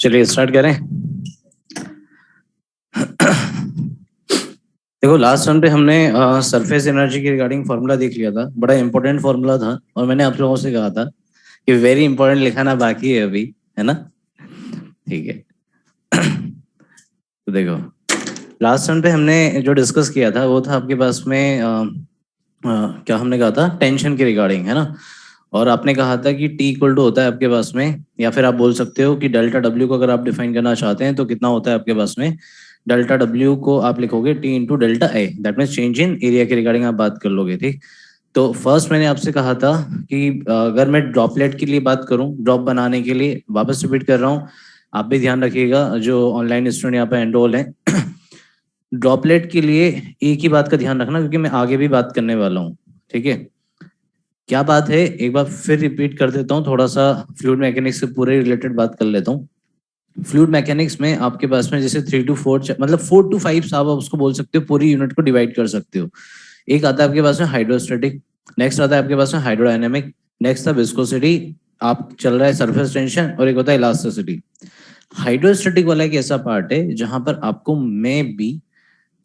चलिए स्टार्ट करें। देखो लास्ट टाइम पे हमने सरफेस एनर्जी के रिगार्डिंग फार्मूला देख लिया था, बड़ा इंपॉर्टेंट फार्मूला था और मैंने आप लोगों से कहा था कि वेरी इंपॉर्टेंट लिखाना बाकी है अभी, है ना? ठीक है। तो देखो लास्ट टाइम पे हमने जो डिस्कस किया था वो था आपके पास में क्या हमने कहा था, टेंशन के रिगार्डिंग, है ना? और आपने कहा था कि टी इक्वल टू होता है आपके पास में, या फिर आप बोल सकते हो कि डेल्टा डब्ल्यू को अगर आप डिफाइन करना चाहते हैं तो कितना होता है आपके पास में, डेल्टा डब्ल्यू को आप लिखोगे T into delta A, that means change in area के रिगार्डिंग आप बात कर लोगे। ठीक। तो फर्स्ट मैंने आपसे कहा था कि अगर मैं ड्रॉपलेट के लिए बात करूं, ड्रॉप बनाने के लिए, वापस रिपीट कर रहा हूं, आप भी ध्यान रखिएगा जो ऑनलाइन स्टूडेंट यहाँ पे एनरोल हैं। ड्रॉपलेट के लिए एक ही बात का ध्यान रखना क्योंकि मैं आगे भी बात करने वाला हूँ। ठीक है। क्या बात है, एक बार फिर रिपीट कर देता हूँ, थोड़ा सा फ्लूइड मैकेनिक्स से पूरे रिलेटेड बात कर लेता हूँ। फ्लूइड मैकेनिक्स में आपके पास में जैसे 3 to 4 मतलब 4 to 5 आप उसको बोल सकते हो, पूरी यूनिट को डिवाइड कर सकते हो। एक आता है आपके पास में हाइड्रोस्टैटिक, नेक्स्ट आता है आपके पास में हाइड्रोडायनेमिक, नेक्स्ट था विस्कोसिटी, आप चल रहा है सरफेस टेंशन, और एक होता है इलास्टिसिटी। हाइड्रोस्टैटिक वाला एक ऐसा पार्ट है जहां पर आपको में भी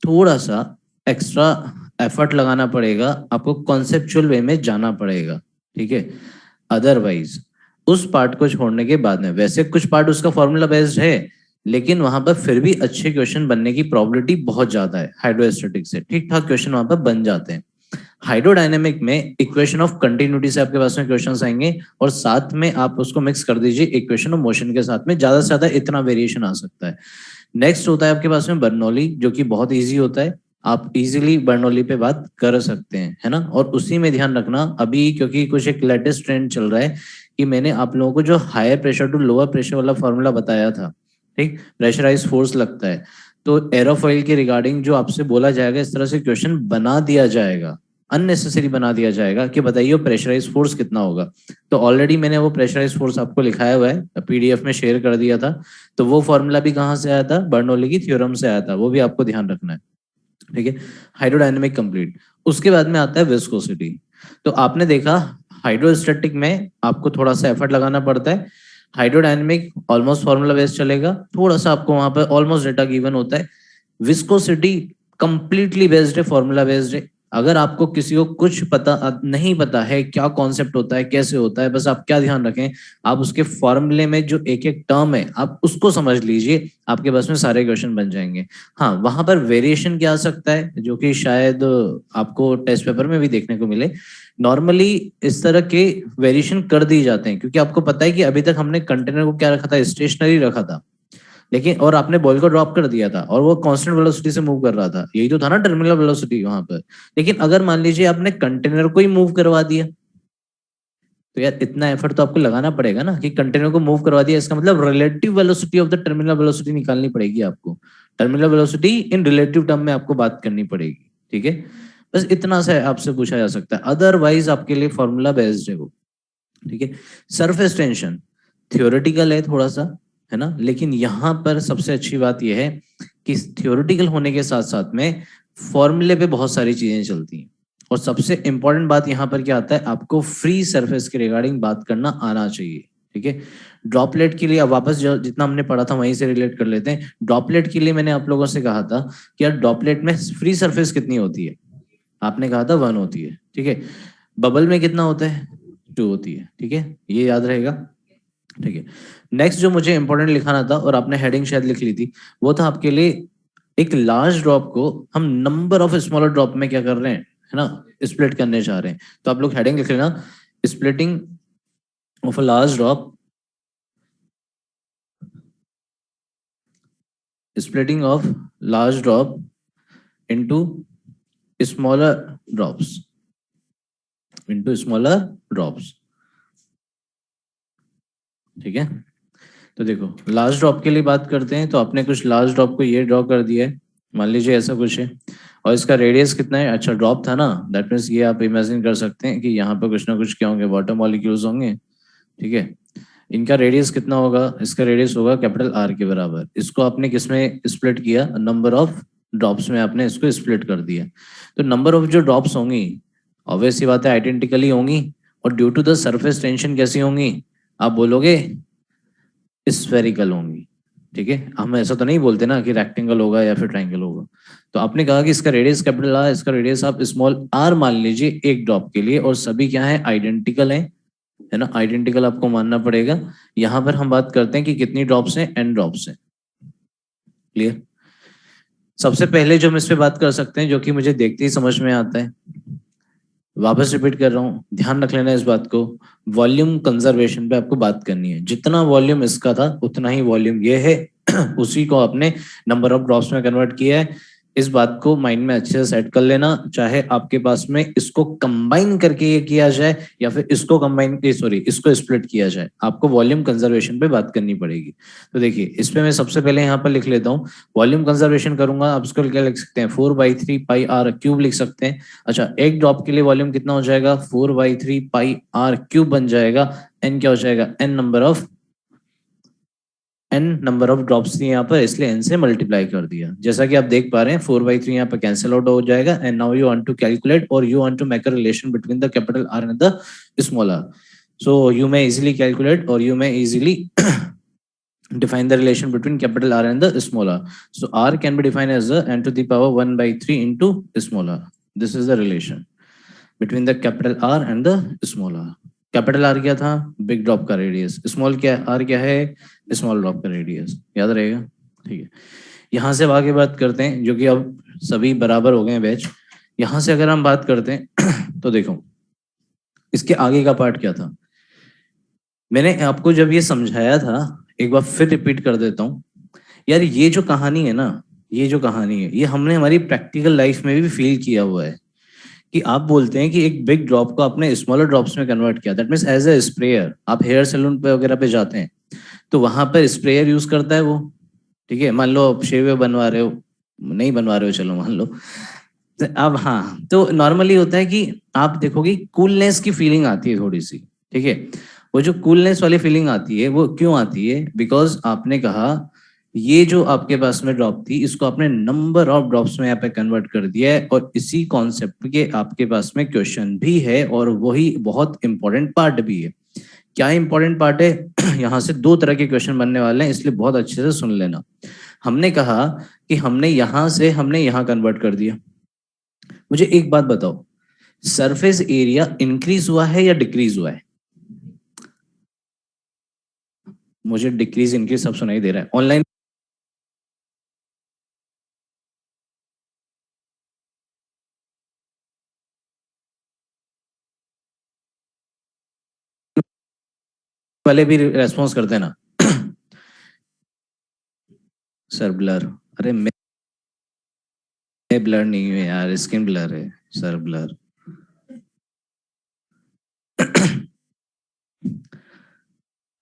थोड़ा सा एक्स्ट्रा एफर्ट लगाना पड़ेगा, आपको कॉन्सेप्चुअल वे में जाना पड़ेगा। ठीक है। अदरवाइज उस पार्ट को छोड़ने के बाद में, वैसे कुछ पार्ट उसका फॉर्मूला बेस्ड है लेकिन वहां पर फिर भी अच्छे क्वेश्चन बनने की प्रोबेबिलिटी बहुत ज्यादा है। हाइड्रोस्टैटिक से ठीक ठाक क्वेश्चन वहां पर बन जाते हैं। हाइड्रोडायनेमिक में इक्वेशन ऑफ कंटिन्यूटी से आपके पास में क्वेश्चंस आएंगे और साथ में आप उसको मिक्स कर दीजिए इक्वेशन ऑफ मोशन के साथ में, ज्यादा से ज्यादा इतना वेरिएशन आ सकता है। नेक्स्ट होता है आपके पास में बर्नौली, जो कि बहुत इजी होता है, आप इजीली बर्नौली पे बात कर सकते हैं, है ना? और उसी में ध्यान रखना अभी, क्योंकि कुछ एक लेटेस्ट ट्रेंड चल रहा है कि मैंने आप लोगों को जो higher pressure to lower pressure वाला फॉर्मूला बताया था, ठीक, प्रेशराइज फोर्स लगता है, तो एरोफॉइल के रिगार्डिंग जो आपसे बोला जाएगा, इस तरह से क्वेश्चन बना दिया जाएगा, अननेसेसरी बना दिया जाएगा कि बताइए प्रेशराइज फोर्स कितना होगा। तो ऑलरेडी मैंने वो प्रेशराइज फोर्स आपको लिखाया हुआ है, पीडीएफ में शेयर कर दिया था। तो वो फॉर्मूला भी कहाँ से आया था, बर्नौली की थ्योरम से आया था, वो भी आपको ध्यान रखना है। ठीक है। Hydrodynamic complete. उसके बाद में आता है विस्कोसिटी। तो आपने देखा हाइड्रोस्टैटिक में आपको थोड़ा सा एफर्ट लगाना पड़ता है, हाइड्रोडायनेमिक ऑलमोस्ट फॉर्मूला बेस्ड चलेगा, थोड़ा सा आपको वहां पर ऑलमोस्ट डेटा गिवन होता है। विस्कोसिटी कंप्लीटली बेस्ड है, फॉर्मूला बेस्ड है। अगर आपको किसी को कुछ पता नहीं पता है क्या कॉन्सेप्ट होता है, कैसे होता है, बस आप क्या ध्यान रखें, आप उसके फॉर्मूले में जो एक एक टर्म है आप उसको समझ लीजिए, आपके पास में सारे क्वेश्चन बन जाएंगे। हाँ, वहां पर वेरिएशन क्या आ सकता है जो कि शायद आपको टेस्ट पेपर में भी देखने को मिले। नॉर्मली इस तरह के वेरिएशन कर दिए जाते हैं क्योंकि आपको पता है कि अभी तक हमने कंटेनर को क्या रखा था, स्टेशनरी रखा था, लेकिन और आपने बॉल को ड्रॉप कर दिया था और वो कांस्टेंट वेलोसिटी से मूव कर रहा था, यही तो था ना टर्मिनल वेलोसिटी वहां पर। लेकिन अगर मान लीजिए आपने कंटेनर को ही मूव करवा दिया, तो यार इतना एफर्ट तो आपको लगाना पड़ेगा ना कि कंटेनर को मूव करवा दिया, इसका मतलब relative velocity of the terminal velocity निकालनी पड़ेगी आपको, टर्मिनल वेलोसिटी इन रिलेटिव टर्म में आपको बात करनी पड़ेगी। ठीक है। बस इतना सा आपसे पूछा जा सकता है, अदरवाइज आपके लिए फॉर्मूला बेस्ड है वो। ठीक है। सरफेस टेंशन थियोरेटिकल है थोड़ा सा, है ना, लेकिन यहाँ पर सबसे अच्छी बात यह है कि थियोरेटिकल होने के साथ साथ में फॉर्मूले पे बहुत सारी चीजें चलती हैं। और सबसे इंपॉर्टेंट बात यहाँ पर क्या आता है, आपको फ्री सरफेस के रिगार्डिंग बात करना आना चाहिए। ठीक है। ड्रॉपलेट के लिए अब वापस जो जितना हमने पढ़ा था वहीं से रिलेट कर लेते हैं। ड्रॉपलेट के लिए मैंने आप लोगों से कहा था कि यार ड्रॉपलेट में फ्री सरफेस कितनी होती है, आपने कहा था 1 होती है। ठीक है। बबल में कितना होता है, 2 होती है। ठीक है, ये याद रहेगा। ठीक है। नेक्स्ट जो मुझे इंपॉर्टेंट लिखाना था और आपने हेडिंग शायद लिख ली थी, वो था आपके लिए एक लार्ज ड्रॉप को हम नंबर ऑफ स्मॉलर ड्रॉप में क्या कर रहे हैं, है ना, स्प्लिट करने जा रहे हैं। तो आप लोग हेडिंग लिख लेना, splitting of a large drop, splitting of large drop into smaller drops, into smaller drops. ठीक है। तो देखो लार्ज ड्रॉप के लिए बात करते हैं, तो आपने कुछ लार्ज ड्रॉप को ये ड्रॉ कर दिया है, मान लीजिए ऐसा कुछ है। और इसका रेडियस कितना है? अच्छा ड्रॉप था ना, दैट मीन्स ये आप इमेजिन कर सकते हैं कि यहाँ पे कुछ ना कुछ क्या होंगे, वाटर मॉलिक्यूल्स होंगे, ठीक है। इनका रेडियस कितना होगा? इसका रेडियस होगा कैपिटल आर के बराबर। इसको आपने किस में स्प्लिट किया? नंबर ऑफ ड्रॉप्स में आपने इसको स्प्लिट कर दिया। तो नंबर ऑफ जो ड्रॉप्स होंगी ऑब्वियस सी बात है आइडेंटिकली होंगी, और due to the surface tension कैसी होंगी? आप बोलोगे स्फेरिकल होंगी, ठीक है। हम ऐसा तो नहीं बोलते ना कि रेक्टेंगल होगा या फिर ट्राइंगल होगा। तो आपने कहा कि इसका रेडियस कैपिटल आर, इसका रेडियस आप स्मॉल आर मान लीजिए एक ड्रॉप के लिए, और सभी क्या है? आइडेंटिकल है ना। आइडेंटिकल आपको मानना पड़ेगा। यहाँ पर हम बात करते हैं कि कितनी ड्रॉप्स हैं? एन ड्रॉप्स हैं। क्लियर? सबसे पहले जो हम इस पे बात कर सकते हैं, जो कि मुझे देखते ही समझ में आता है, वापस रिपीट कर रहा हूँ, ध्यान रख लेना इस बात को, वॉल्यूम कंजर्वेशन पे आपको बात करनी है। जितना वॉल्यूम इसका था उतना ही वॉल्यूम ये है उसी को आपने नंबर ऑफ ड्रॉप्स में कन्वर्ट किया है। इस बात को माइंड में अच्छे से सेट कर लेना, चाहे आपके पास में इसको कंबाइन करके ये किया जाए या फिर इसको कंबाइन सॉरी इसको स्प्लिट किया जाए, आपको वॉल्यूम कंजर्वेशन पे बात करनी पड़ेगी। तो देखिए इस पे मैं सबसे पहले यहाँ पर लिख लेता हूँ, वॉल्यूम कंजर्वेशन करूंगा। आप इसको क्या लिख सकते हैं? 4/3 पाई r क्यूब लिख सकते हैं। अच्छा एक ड्रॉप के लिए वॉल्यूम कितना हो जाएगा? 4/3 पाई r क्यूब बन जाएगा। एन क्या हो जाएगा? एन नंबर ऑफ ड्रॉप्स थी यहाँ पर, इसलिए एन से मल्टीप्लाई कर दिया। जैसा कि आप देख पा रहे हैं 4/3 यहाँ पर कैंसिल आउट हो जाएगा। And now you want to calculate और you want to make a relation between the capital R and the small R. So you may easily calculate or you may easily define the relation between capital R and the small r. So R can be defined as n to the power 1/3 into small r. This is the relation between the capital R and the small r. Capital R क्या था? Big drop का radius. Small क्या है? Are क्या है? Small drop का radius. याद रहेगा, ठीक है। यहाँ से आगे बात करते हैं, जो कि अब सभी बराबर हो गए हैं बैच। यहाँ से अगर हम बात करते हैं तो देखो इसके आगे का पार्ट क्या था। मैंने आपको जब ये समझाया था, एक बार फिर रिपीट कर देता हूँ यार, ये जो कहानी है ना, ये जो कहानी है, ये हमने हमारी प्रैक्टिकल लाइफ में भी फील किया हुआ है। कि आप बोलते हैं कि एक बिग ड्रॉप को आपने स्मॉलर ड्रॉप्स में कन्वर्ट किया, that means as a sprayer. आप हेयर सैलून पे वगैरह पे जाते हैं तो वहां पर स्प्रेयर यूज करता है वो, ठीक है। मान लो आप शेव बनवा रहे हो, नहीं बनवा रहे हो, चलो मान लो। अब हाँ, तो नॉर्मली होता है कि आप देखोगे कूलनेस की फीलिंग आती है थोड़ी सी, ठीक है। वो जो कूलनेस वाली फीलिंग आती है वो क्यों आती है? बिकॉज आपने कहा ये जो आपके पास में ड्रॉप थी इसको आपने नंबर ऑफ ड्रॉप्स में यहाँ पे कन्वर्ट कर दिया है, और इसी कॉन्सेप्ट के आपके पास में क्वेश्चन भी है, और वही बहुत इंपॉर्टेंट पार्ट भी है। क्या इंपॉर्टेंट पार्ट है? यहाँ से दो तरह के क्वेश्चन बनने वाले हैं, इसलिए बहुत अच्छे से सुन लेना। हमने कहा कि हमने यहाँ से हमने यहाँ कन्वर्ट कर दिया। मुझे एक बात बताओ, सरफेस एरिया इंक्रीज हुआ है या डिक्रीज हुआ है? मुझे डिक्रीज इंक्रीज सब सुनाई दे रहा है ऑनलाइन वाले भी रेस्पॉन्स करते हैं ना। सर ब्लर, अरे मैं ब्लर नहीं हूँ यार, स्किन ब्लर है सर, ब्लर।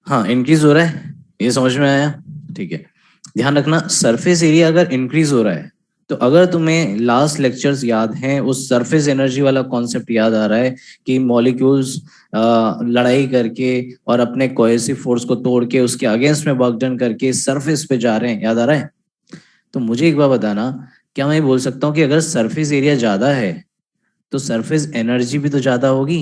हाँ इंक्रीज हो रहा है, ये समझ में आया, ठीक है। ध्यान रखना सरफेस एरिया अगर इंक्रीज हो रहा है, तो अगर तुम्हें लास्ट लेक्चर्स याद हैं, उस सरफेस एनर्जी वाला कॉन्सेप्ट याद आ रहा है कि मॉलिक्यूल्स लड़ाई करके और अपने कोहेसिव फोर्स को तोड़ के उसके अगेंस्ट में वर्क डन करके सरफेस पे जा रहे हैं, याद आ रहा है? तो मुझे एक बार बताना, क्या मैं बोल सकता हूँ कि अगर सरफेस एरिया ज्यादा है तो सरफेस एनर्जी भी तो ज्यादा होगी?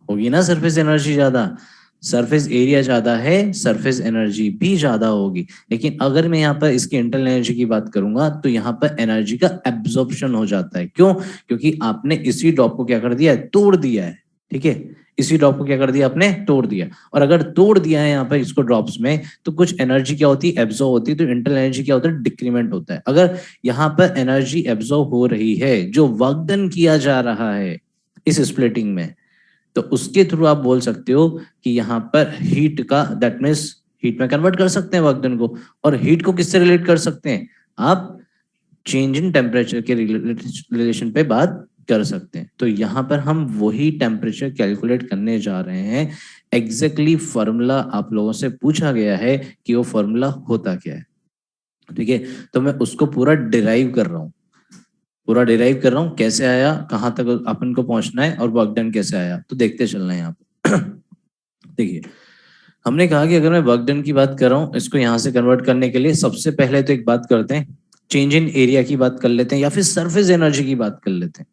होगी ना, सरफेस एनर्जी ज्यादा, सरफेस एरिया ज्यादा है, सरफेस एनर्जी भी ज्यादा होगी। लेकिन अगर मैं यहाँ पर इसकी इंटरनल एनर्जी की बात करूंगा तो यहाँ पर एनर्जी का एब्जॉर्प्शन हो जाता है। क्यों? क्योंकि आपने इसी ड्रॉप को क्या कर दिया है? तोड़ दिया है, ठीक है। इसी ड्रॉप को क्या कर दिया आपने? तोड़ दिया। और अगर तोड़ दिया है यहाँ पर इसको ड्रॉप्स में, तो कुछ एनर्जी क्या होती है? एब्जॉर्ब होती है। तो इंटरनल एनर्जी क्या होता है? डिक्रीमेंट होता है। अगर यहाँ पर एनर्जी एब्जॉर्ब हो रही है, जो वर्क डन किया जा रहा है इस स्प्लिटिंग में, तो उसके थ्रू आप बोल सकते हो कि यहाँ पर हीट का, दैट मीन्स हीट में कन्वर्ट कर सकते हैं वर्क डन को। और हीट को किससे रिलेट कर सकते हैं? आप चेंज इन टेम्परेचर के रिलेशन पे बात कर सकते हैं। तो यहाँ पर हम वही टेम्परेचर कैलकुलेट करने जा रहे हैं। एग्जैक्टली फॉर्मूला आप लोगों से पूछा गया है कि वो फॉर्मूला होता क्या है, ठीक है। तो मैं उसको पूरा डिराइव कर रहा हूँ। पूरा डिराइव कर रहा हूँ कैसे आया, कहाँ तक अपन को पहुंचना है और वर्क डन कैसे आया, तो देखते चलना है यहाँ पे। देखिए हमने कहा कि अगर मैं वर्क डन की बात कर रहा हूँ, इसको यहाँ से कन्वर्ट करने के लिए सबसे पहले तो एक बात करते हैं, चेंज इन एरिया की बात कर लेते हैं या फिर सरफेस एनर्जी की बात कर लेते हैं।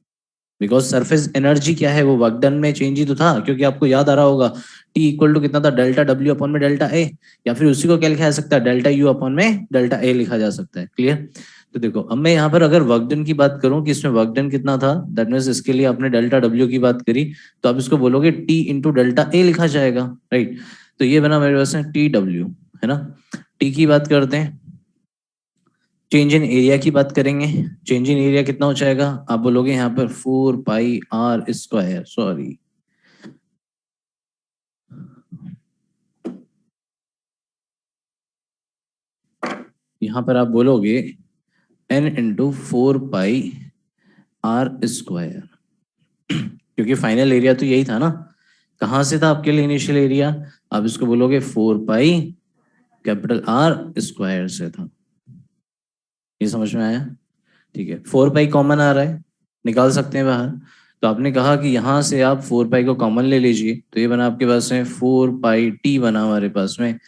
बिकॉज सरफेस एनर्जी क्या है, वो वर्क डन में चेंज ही तो था, क्योंकि आपको याद आ रहा होगा टी इक्वल टू कितना था, डेल्टा डब्ल्यू अपॉन में डेल्टा ए, या फिर उसी को क्या लिखा जा सकता है, डेल्टा यू अपॉन में डेल्टा ए लिखा जा सकता है। क्लियर? तो देखो अब मैं यहाँ पर अगर वर्क डन की बात करूं कि इसमें वर्क डन कितना था, दैट मीन्स इसके लिए आपने डेल्टा डब्ल्यू की बात करी, तो आप इसको बोलोगे टी इंटू डेल्टा ए लिखा जाएगा, राइट? तो ये बना मेरे पास में टी डब्ल्यू, है ना। टी की बात करते हैं, चेंज इन एरिया की बात करेंगे। चेंज इन एरिया कितना हो जाएगा, आप बोलोगे यहाँ पर 4 पाई r स्क्वायर, सॉरी यहाँ पर आप बोलोगे n इंटू 4 पाई r स्क्वायर, क्योंकि फाइनल एरिया तो यही था ना, कहाँ से था आपके लिए इनिशियल एरिया, आप इसको बोलोगे 4 पाई कैपिटल R स्क्वायर से था। ये समझ में आया? ठीक है, 4 पाई कॉमन आ रहा है, निकाल सकते हैं बाहर। तो आपने कहा कि यहाँ से आप 4 पाई को कॉमन ले लीजिए, तो ये बना आपके पास में 4 पाई t बना हमारे पास में,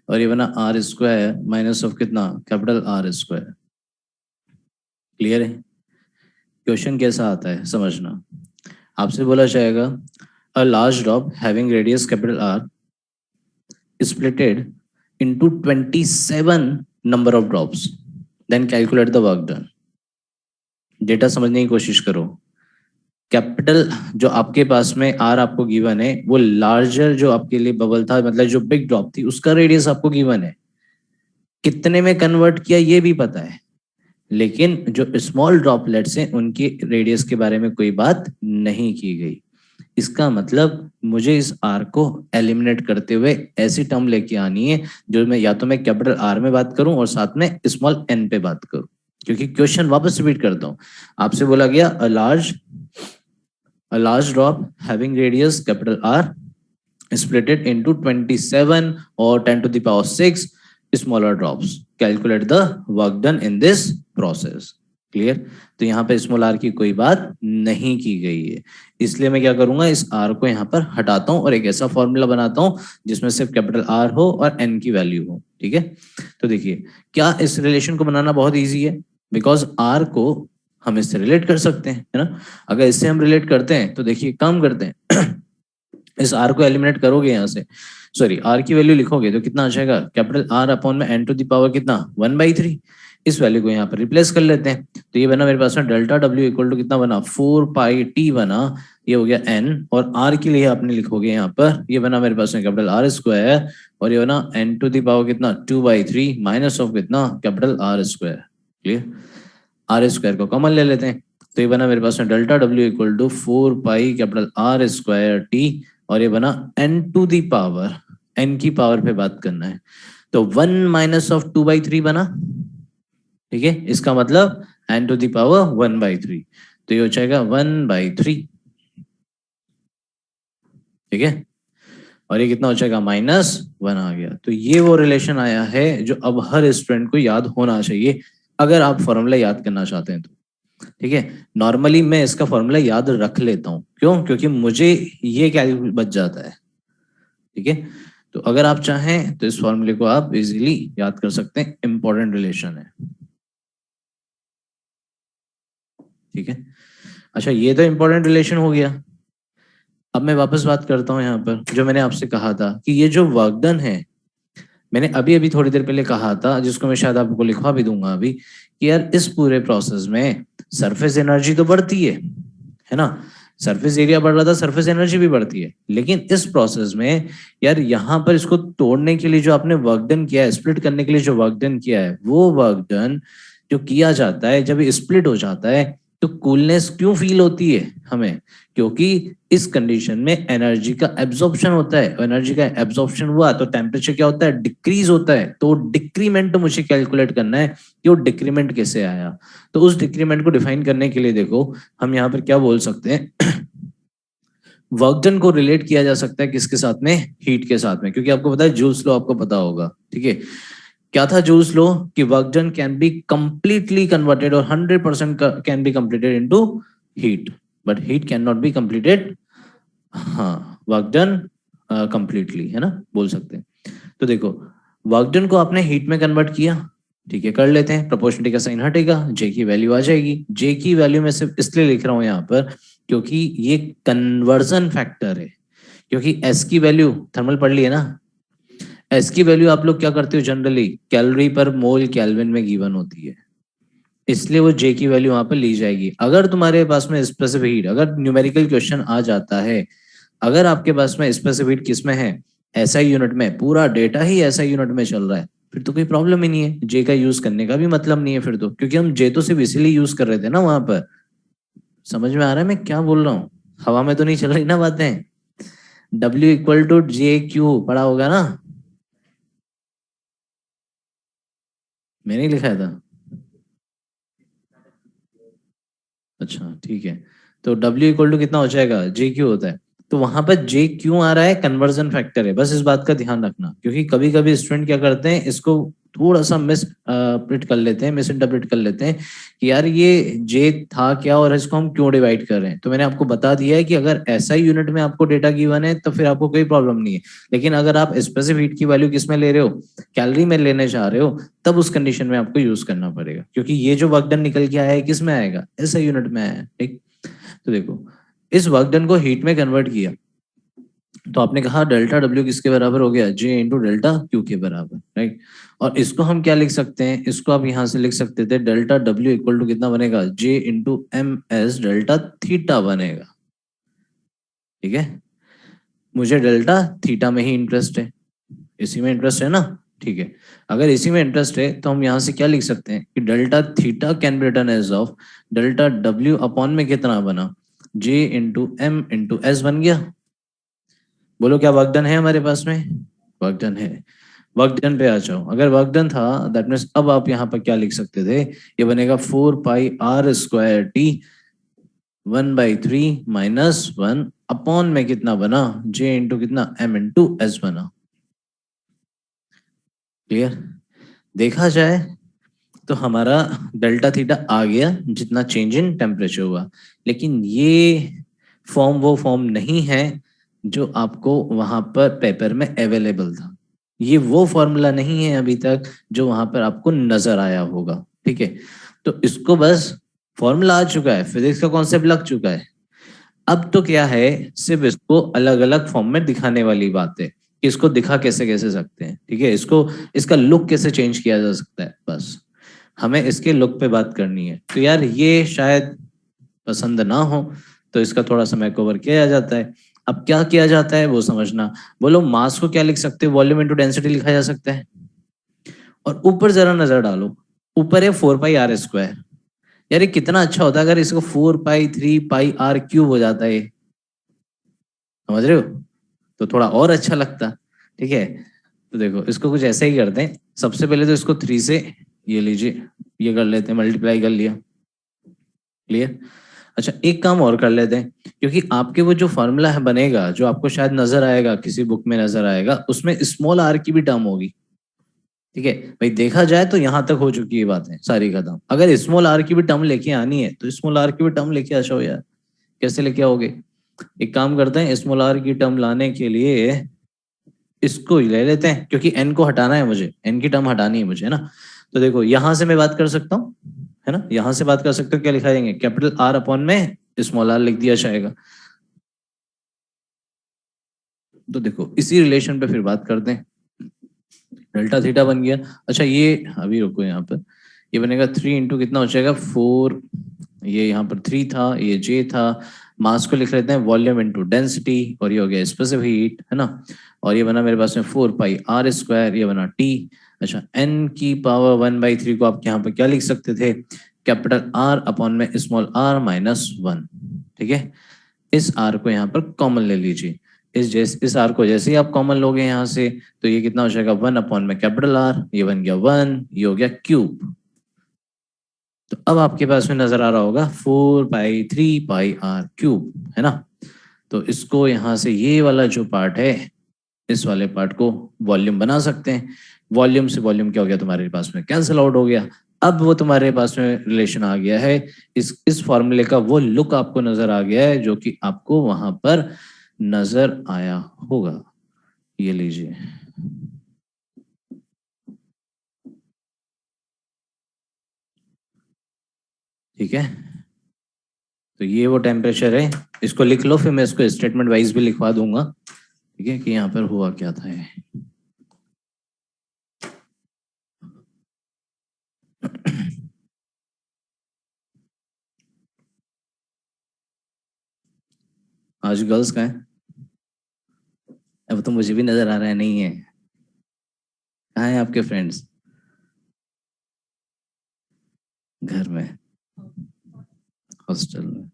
और ये बना R स्क्वायर माइनस ऑफ कितना, कैपिटल R स्क्वायर। क्लियर है? क्वेश्चन कैसा आता है समझना, आपसे बोला जाएगा a large drop having radius capital R splitted into 27 number of drops, then calculate the work done। Data समझने की कोशिश करो। कैपिटल जो आपके पास में आर आपको गिवन है, वो लार्जर जो आपके लिए बबल था, मतलब जो बिग ड्रॉप थी, उसका रेडियस आपको गिवन है, कितने में कन्वर्ट किया ये भी पता है, लेकिन जो स्मॉल ड्रॉपलेट्स हैं उनकी रेडियस के बारे में कोई बात नहीं की गई। इसका मतलब मुझे इस आर को एलिमिनेट करते हुए ऐसी टर्म लेके आनी है जो मैं या तो मैं कैपिटल आर में बात करूं और साथ में स्मॉल एन पे बात करूं। क्योंकि क्वेश्चन वापस रिपीट करता हूं, आपसे बोला गया a large drop having radius capital R splitted into 27 or 10 to the power 6 smaller drops, calculate the work done in this process। Clear? तो यहाँ पे स्मॉल आर की कोई बात नहीं की गई है, इसलिए मैं क्या करूंगा, इस आर को यहाँ पर हटाता हूँ और एक ऐसा फॉर्मूला बनाता हूँ जिसमें सिर्फ कैपिटल आर हो और एन की वैल्यू हो। ठीक है, तो देखिए क्या इस रिलेशन को बनाना बहुत ईजी है, बिकॉज आर को हम इससे रिलेट कर सकते हैं, है ना। अगर इससे हम रिलेट करते हैं तो देखिए काम करते हैं इस आर को एलिमिनेट करोगे यहाँ से, सॉरी आर की वैल्यू लिखोगे तो कितना आ जाएगा, कैपिटल आर अपॉन में एन टू द पावर कितना 1/3। इस वैल्यू को यहाँ पर रिप्लेस कर लेते हैं, तो ये बना मेरे पास में डेल्टा डब्ल्यू इक्वल टू कितना बना 4 पाई t बना, ये हो गया n, और r के लिए आपने लिखोगे यहाँ पर, ये बना मेरे पास में कैपिटल R स्क्वायर, और ये बना n टू द पावर कितना 2/3 माइनस ऑफ कितना capital R square. Clear? R square को कॉमन ले लेते हैं, तो ये बना मेरे पास में delta W equal to 4 pi capital R square t, और ये बना n to the power, n की पावर पे बात करना है, तो 1 माइनस ऑफ 2/3 बना। ठीक है, इसका मतलब n टू दी पावर 1/3, तो ये हो जाएगा 1/3। ठीक है, और ये कितना हो जाएगा -1 आ गया। तो ये वो रिलेशन आया है जो अब हर स्टूडेंट को याद होना चाहिए अगर आप फॉर्मूला याद करना चाहते हैं तो। ठीक है, नॉर्मली मैं इसका फॉर्मूला याद रख लेता हूँ, क्यों? क्योंकि मुझे ये क्या बच जाता है। ठीक है, तो अगर आप चाहें तो इस फॉर्मूले को आप इजीली याद कर सकते हैं, इंपॉर्टेंट रिलेशन है। ठीक है, अच्छा ये तो इंपॉर्टेंट रिलेशन हो गया। अब मैं वापस बात करता हूँ यहाँ पर, जो मैंने आपसे कहा था कि ये जो वर्क डन है, मैंने अभी अभी थोड़ी देर पहले कहा था, जिसको मैं शायद आपको लिखवा भी दूंगा अभी, कि यार इस पूरे प्रोसेस में सरफेस एनर्जी तो बढ़ती है ना, सरफेस एरिया बढ़ रहा था, सरफेस एनर्जी भी बढ़ती है, लेकिन इस प्रोसेस में यार यहाँ पर इसको तोड़ने के लिए जो आपने वर्क डन किया है, स्प्लिट करने के लिए जो वर्क डन किया है, वो वर्क डन जो किया जाता है जब स्प्लिट हो जाता है तो कूलनेस क्यों फील होती है हमें? क्योंकि इस कंडीशन में एनर्जी का एब्जॉर्प्शन होता है, एनर्जी का एब्जॉर्प्शन हुआ तो टेम्परेचर क्या होता है, डिक्रीज होता है। तो डिक्रीमेंट मुझे कैलकुलेट करना है कि वो डिक्रीमेंट कैसे आया। तो उस डिक्रीमेंट को डिफाइन करने के लिए देखो हम यहाँ पर क्या बोल सकते हैं, वर्क डन को रिलेट किया जा सकता है किसके साथ में, हीट के साथ में, क्योंकि आपको पता है जूल्स लॉ आपको पता होगा। ठीक है, क्या था जूल्स लॉ कि work done can be completely converted और 100% can be completed into heat, but heat can not be completed, हाँ वर्क डन कंप्लीटली, है ना, बोल सकते हैं। तो देखो वर्क डन को आपने हीट में कन्वर्ट किया, ठीक है, कर लेते हैं, प्रोपोर्शनलिटी का साइन हटेगा, जे की वैल्यू आ जाएगी। जे की वैल्यू मैं सिर्फ इसलिए लिख रहा हूं यहाँ पर क्योंकि ये कन्वर्जन फैक्टर है, क्योंकि एस की वैल्यू थर्मल पढ़ ली है ना, एस की वैल्यू आप लोग क्या करते हो जनरली कैलोरी पर मोल केल्विन में गिवन होती है, इसलिए वो जे की वैल्यू वहां पर ली जाएगी। अगर तुम्हारे पास में स्पेसिफिक हीट, अगर न्यूमेरिकल क्वेश्चन आ जाता है, अगर आपके पास में स्पेसिफिक हीट किस में है, एसआई यूनिट में, पूरा डेटा ही एसआई यूनिट में चल रहा है, फिर तो कोई प्रॉब्लम ही नहीं है, जे का यूज करने का भी मतलब नहीं है फिर तो, क्योंकि हम जे तो सिर्फ इसीलिए यूज कर रहे थे ना वहां पर। समझ में आ रहा है मैं क्या बोल रहा हूँ? हवा में तो नहीं चल रही ना बातें। W equal to J Q पढ़ा होगा ना, मैंने ही लिखा था। अच्छा ठीक है, तो W इक्वल टू कितना हो जाएगा, जे क्यू होता है, तो वहां पर जे क्यों आ रहा है, कन्वर्जन फैक्टर है, बस इस बात का ध्यान रखना, क्योंकि कभी कभी स्टूडेंट क्या करते हैं, इसको थोड़ा सा मिस प्रिट कर लेते हैं, मिस इंटरप्रेट कर लेते हैं कि यार ये जे था क्या और इसको हम क्यों डिवाइड कर रहे हैं। तो मैंने आपको बता दिया है कि अगर ऐसा ही यूनिट में आपको डेटा गिवन है तो फिर आपको कोई प्रॉब्लम नहीं है, लेकिन अगर आप स्पेसिफिक हीट की वैल्यू किस में ले रहे हो, कैलोरी में लेने जा रहे हो, तब उस कंडीशन में आपको यूज करना पड़ेगा, क्योंकि ये जो वर्क डन निकल के आया है किस में आएगा, ऐसा यूनिट में आया है, ठीक। तो देखो इस वर्क डन को हीट में कन्वर्ट किया, तो आपने कहा डेल्टा डब्ल्यू किसके बराबर हो गया, जे इंटू डेल्टा क्यू के बराबर, राइट। और इसको हम क्या लिख सकते हैं, इसको आप यहां से लिख सकते थे डेल्टा डब्ल्यू इक्वल टू कितना बनेगा, J into M S delta theta बनेगा, ठीक है। मुझे डेल्टा थीटा में ही इंटरेस्ट है, इसी में इंटरेस्ट है ना, ठीक है। अगर इसी में इंटरेस्ट है तो हम यहाँ से क्या लिख सकते हैं कि delta theta can be written as of delta W upon में कितना बना, J into M into S बन गया। बोलो क्या वर्क डन है हमारे पास में, वर्क डन है। वर्क डन पे आ जाओ, अगर वर्क डन था दैट मीन्स अब आप यहाँ पर क्या लिख सकते थे, ये बनेगा 4 पाई r स्क्वायर टी 1/3 -1 अपॉन में कितना बना, जे इंटू कितना एम इंटू एस बना। क्लियर? देखा जाए तो हमारा डेल्टा थीटा आ गया जितना चेंज इन टेम्परेचर हुआ, लेकिन ये फॉर्म वो फॉर्म नहीं है जो आपको वहां पर पेपर में अवेलेबल था, ये वो फॉर्मूला नहीं है अभी तक जो वहां पर आपको नजर आया होगा, ठीक है। तो इसको बस फॉर्मूला आ चुका है, फिजिक्स का कॉन्सेप्ट लग चुका है, अब तो क्या है, सिर्फ इसको अलग अलग फॉर्म में दिखाने वाली बात है कि इसको दिखा कैसे कैसे सकते हैं, ठीक है, इसको इसका लुक कैसे चेंज किया जा सकता है, बस हमें इसके लुक पे बात करनी है। तो यार ये शायद पसंद ना हो तो इसका थोड़ा सा मेकओवर किया जाता है। अब क्या किया जाता है वो समझना। बोलो मास को क्या लिख सकते हो, वॉल्यूम इंटू डेंसिटी लिखा जा सकता है। और ऊपर जरा नजर डालो, ऊपर है 4 पाई r स्क्वायर, यार ये कितना अच्छा होता है अगर इसको 4 पाई 3 पाई r क्यूब हो जाता है, समझ रहे हो, तो थोड़ा और अच्छा लगता, ठीक है। तो देखो इसको कुछ ऐसे ही करते हैं, सबसे पहले तो इसको 3 से ये लीजिए, ये कर लेते हैं, मल्टीप्लाई कर लिया, क्लियर। अच्छा एक काम और कर लेते हैं, क्योंकि आपके वो जो फॉर्मूला है बनेगा, जो आपको शायद नजर आएगा, किसी बुक में नजर आएगा, उसमें स्मॉल आर की भी टर्म होगी, ठीक है भाई। देखा जाए तो यहाँ तक हो चुकी है बातें सारी खत्म, अगर स्मॉल आर की भी टर्म लेके आनी है तो स्मॉल आर की भी टर्म लेके आ जाओ यार, कैसे लेके आओगे। एक काम करते हैं, स्मॉल आर की टर्म लाने के लिए इसको ही ले लेते हैं, क्योंकि एन को हटाना है मुझे, एन की टर्म हटानी है मुझे, है ना। तो देखो यहां से मैं बात कर सकता हूँ, है ना, यहां से बात कर सकते हो, क्या लिखा जाएंगे, कैपिटल आर अपॉन में स्मॉल आर लिख दिया जाएगा। तो देखो इसी रिलेशन पे फिर बात करते हैं, डेल्टा थीटा बन गया। अच्छा ये अभी रुको यहाँ पर, ये बनेगा 3 इंटू कितना हो जाएगा 4, ये यहाँ पर 3 था, ये जे था, मास को लिख लेते हैं वॉल्यूम इंटू डेंसिटी, और ये हो गया स्पेसिफिक हीट, है ना। और ये बना मेरे पास में 4 पाई r स्क्वायर, ये बना टी। अच्छा n की पावर 1/3 को आप यहाँ पर क्या लिख सकते थे, कैपिटल R अपॉन में स्मॉल r -1, ठीक है। इस r को यहाँ पर कॉमन ले लीजिए, इस r को जैसे ही आप कॉमन लोगे यहाँ से, तो ये कितना हो जाएगा 1 अपॉन में कैपिटल R, ये बन गया 1, ये हो गया क्यूब। तो अब आपके पास में नजर आ रहा होगा 4 पाई 3 पाई r क्यूब, है ना। तो इसको यहाँ से ये वाला जो पार्ट है, इस वाले पार्ट को वॉल्यूम बना सकते हैं। वॉल्यूम से वॉल्यूम क्या हो गया तुम्हारे पास में, कैंसिल आउट हो गया। अब वो तुम्हारे पास में रिलेशन आ गया है, इस फॉर्मूले का वो लुक आपको नजर आ गया है जो कि आपको वहां पर नजर आया होगा। ये लीजिए, ठीक है। तो ये वो टेम्परेचर है, इसको लिख लो, फिर मैं इसको स्टेटमेंट वाइज भी लिखवा दूंगा, ठीक है, कि यहाँ पर हुआ क्या था ये। आज गर्ल्स का है, अब तो मुझे भी नजर आ रहा है नहीं है। कहाँ है आपके फ्रेंड्स? घर में, हॉस्टल में।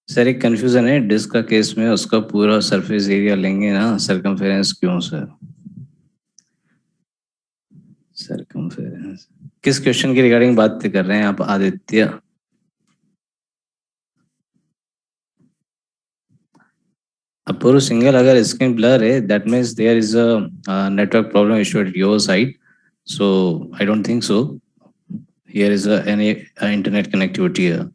सर एक कंफ्यूजन है, डिस्क का केस में उसका पूरा सरफेस एरिया लेंगे ना, सरकमफेरेंस क्यों सर? सरकमफेरेंस किस क्वेश्चन की रिगार्डिंग बात कर रहे हैं आप आदित्य? अब पूरा सिंगल अगर स्क्रीन ब्लर है, that means there is a network problem issue at your side, so I don't think so here is any internet connectivity here.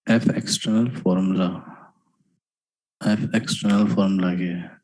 F external formula, F external formula क्या है?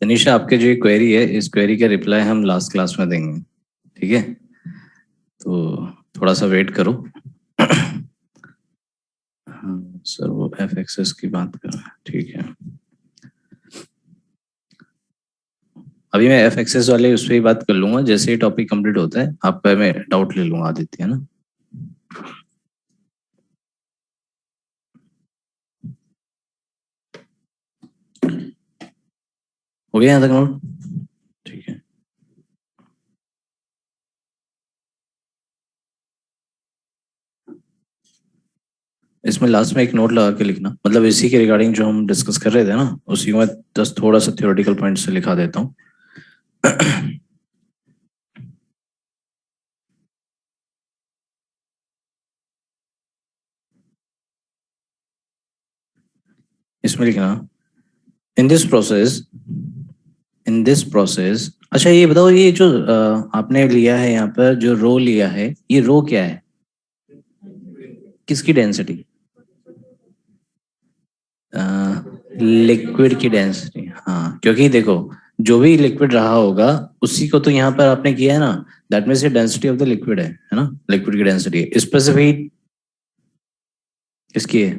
तनिषा, आपके जो query है, इस query का reply हम last class में देंगे, ठीक है? तो थोड़ा सा वेट करो। हाँ सर, वो एफ एक्सेस की बात कर रहे हैं, ठीक है। अभी मैं एफ एक्सेस वाले उस पर ही बात कर लूंगा, जैसे ही टॉपिक कंप्लीट होता है आपका मैं डाउट ले लूंगा आदित्य, है ना? हो गया यहाँ तक नोट? ठीक है। इसमें लास्ट में एक नोट लगा के लिखना, मतलब इसी के रिगार्डिंग जो हम डिस्कस कर रहे थे ना, उसी को मैं जस्ट थोड़ा सा थ्योरेटिकल पॉइंट से लिखा देता हूँ। इसमें लिखना, in this process, in this process. अच्छा ये बताओ, ये जो आपने लिया है यहाँ पर जो रो लिया है, ये रो क्या है? किसकी डेंसिटी? लिक्विड की डेंसिटी, हाँ, क्योंकि देखो जो भी लिक्विड रहा होगा उसी को तो यहाँ पर आपने किया है ना, दैट मीन्स ये डेंसिटी ऑफ द लिक्विड है ना, लिक्विड की डेंसिटी स्पेसिफिक किसकी है?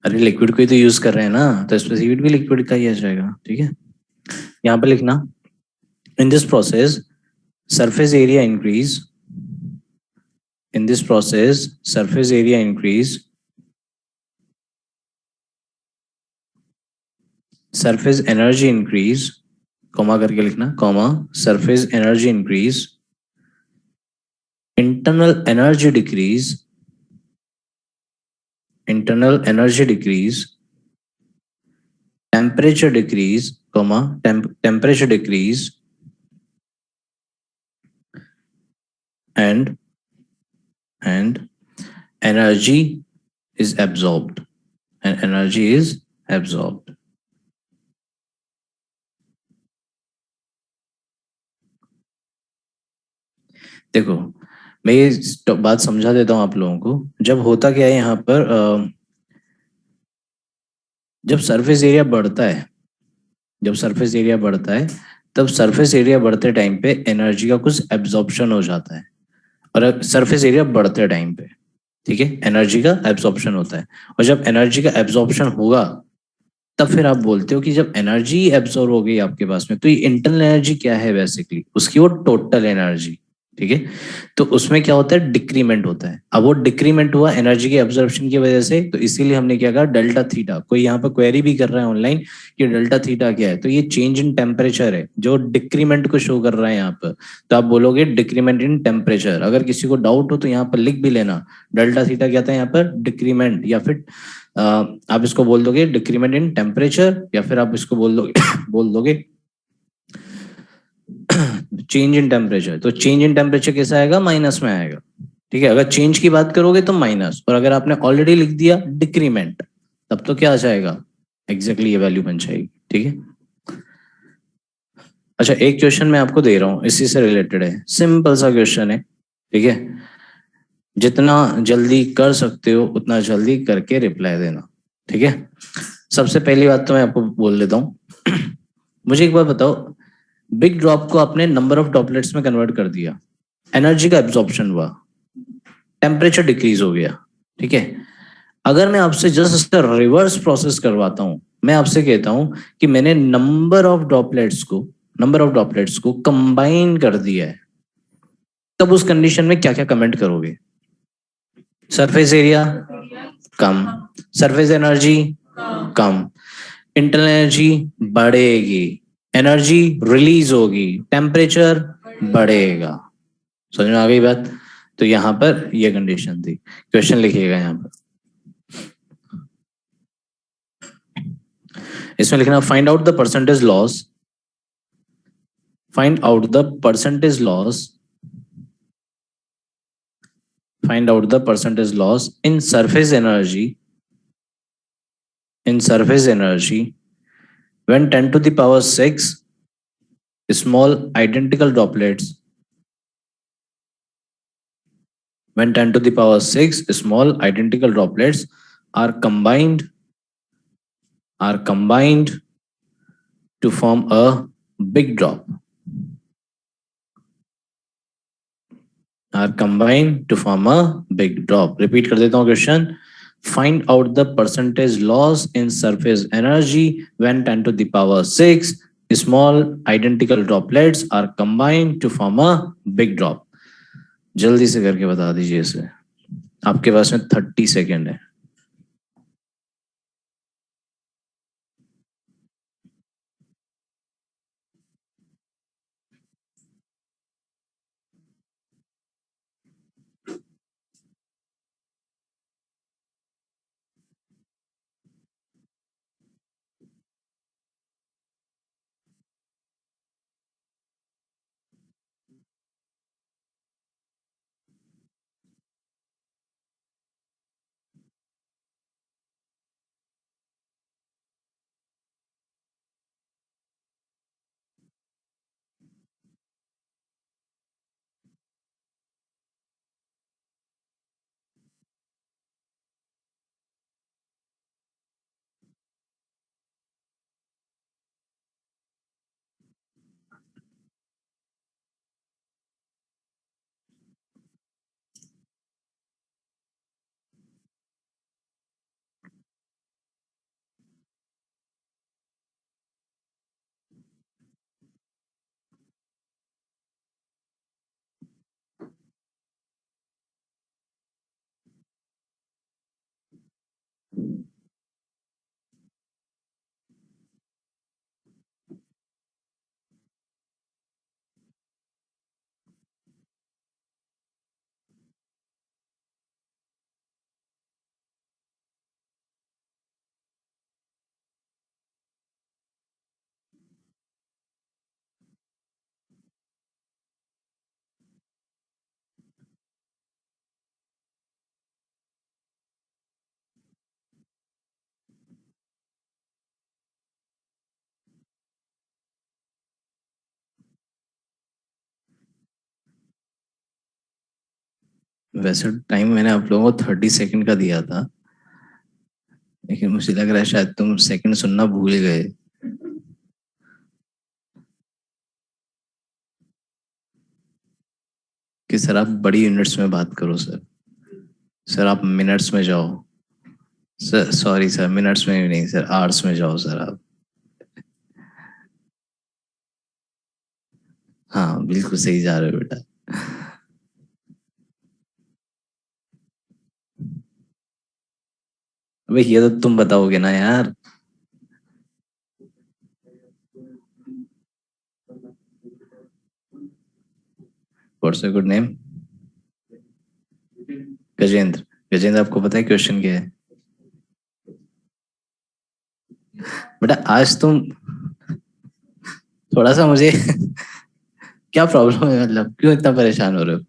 अरे लिक्विड को ही तो यूज कर रहे हैं ना, तो स्पेसिफिक भी लिक्विड का ही आ जाएगा, ठीक है। यहाँ पे लिखना, in this process surface area increase, in this process surface area increase, surface energy increase, comma करके लिखना, comma, surface energy increase, internal energy decrease, internal energy decrease, temperature decrease, comma, temperature decrease, and and energy is absorbed, and energy is absorbed. देखो मैं ये बात समझा देता हूँ आप लोगों को। जब होता क्या है यहाँ पर, जब सरफेस एरिया बढ़ता है, जब सरफेस एरिया बढ़ता है, तब सरफेस एरिया बढ़ते टाइम पे एनर्जी का कुछ एब्जॉर्प्शन हो जाता है। और सरफेस एरिया बढ़ते टाइम पे, ठीक है, एनर्जी का एब्जॉर्प्शन होता है। और जब एनर्जी का एब्जॉर्प्शन होगा तब फिर आप बोलते हो कि जब एनर्जी एब्जॉर्ब हो गई आपके पास में, तो ये इंटरनल एनर्जी क्या है बेसिकली, उसकी वो टोटल एनर्जी, ठीक है। तो उसमें क्या होता है, डिक्रीमेंट होता है। अब वो डिक्रीमेंट हुआ एनर्जी के एब्जॉर्प्शन की वजह से, तो इसीलिए हमने क्या कहा, डेल्टा थीटा। कोई यहाँ पर क्वेरी भी कर रहा है ऑनलाइन कि डेल्टा थीटा क्या है, तो ये चेंज इन टेम्परेचर है जो डिक्रीमेंट को शो कर रहा है यहाँ पर। तो आप बोलोगे डिक्रीमेंट इन टेम्परेचर। अगर किसी को डाउट हो तो यहाँ पर लिख भी लेना, डेल्टा थीटा क्या था यहाँ पर, डिक्रीमेंट, या फिर आप इसको बोल दोगे डिक्रीमेंट इन टेम्परेचर, या फिर आप इसको बोल दोगे बोल दोगे चेंज इन टेम्परेचर। तो चेंज इन टेम्परेचर कैसा आएगा, माइनस में आएगा, ठीक है। अगर चेंज की बात करोगे तो माइनस, और अगर आपने ऑलरेडी लिख दिया डिक्रीमेंट, तब तो क्या आ जाएगा, एग्जैक्टली ये वैल्यू बन जाएगी, ठीक है। अच्छा एक क्वेश्चन मैं आपको दे रहा हूँ, इसी से रिलेटेड है, सिंपल सा क्वेश्चन है, ठीक है। जितना जल्दी कर सकते हो उतना जल्दी करके रिप्लाई देना, ठीक है। सबसे पहली बात तो मैं आपको बोल देता हूँ मुझे एक बात बताओ, बिग ड्रॉप को आपने नंबर ऑफ ड्रॉपलेट्स में कन्वर्ट कर दिया, एनर्जी का एब्जॉर्प्शन हुआ, टेम्परेचर डिक्रीज हो गया, ठीक है। अगर मैं आपसे जस्ट इसका रिवर्स प्रोसेस करवाता हूं, मैं आपसे कहता हूं कि मैंने नंबर ऑफ ड्रॉपलेट्स को कंबाइन कर दिया है, तब उस कंडीशन में क्या क्या कमेंट करोगे, सरफेस एरिया कम, सरफेस एनर्जी कम, इंटरनल एनर्जी बढ़ेगी, एनर्जी रिलीज होगी, टेम्परेचर बढ़ेगा। समझ में आ गई बात? तो यहां पर ये कंडीशन थी। क्वेश्चन लिखिएगा यहां पर, इसमें लिखना, find out the percentage loss, find out the percentage loss, find out the percentage loss in surface energy when 10 to the power 6 small identical droplets, when 10 to the power 6 small identical droplets are combined to form a big drop, are combined to form a big drop. Repeat कर देता हूँ question, find out the percentage loss in surface energy when 10 to the power 6 small identical droplets are combined to form a big drop. जल्दी से करके बता दीजिए इसे, आपके पास में 30 सेकेंड है। वैसे टाइम मैंने आप लोगों को 30 सेकंड का दिया था, लेकिन मुझे लग रहा है शायद तुम सेकंड सुनना भूल गए। कि सर आप बड़ी यूनिट्स में बात करो सर। सर आप मिनट्स में जाओ। सर सॉरी सर, मिनट्स में भी नहीं सर, आवर्स में जाओ सर आप। हाँ बिल्कुल सही जा रहे हो बेटा। अबे ये तो तुम बताओगे ना यार। What's your good name? Gajendra. Gajendra आपको पता है क्वेश्चन क्या है? बेटा आज तुम थोड़ा सा मुझे क्या प्रॉब्लम है, मतलब क्यों इतना परेशान हो रहे हो?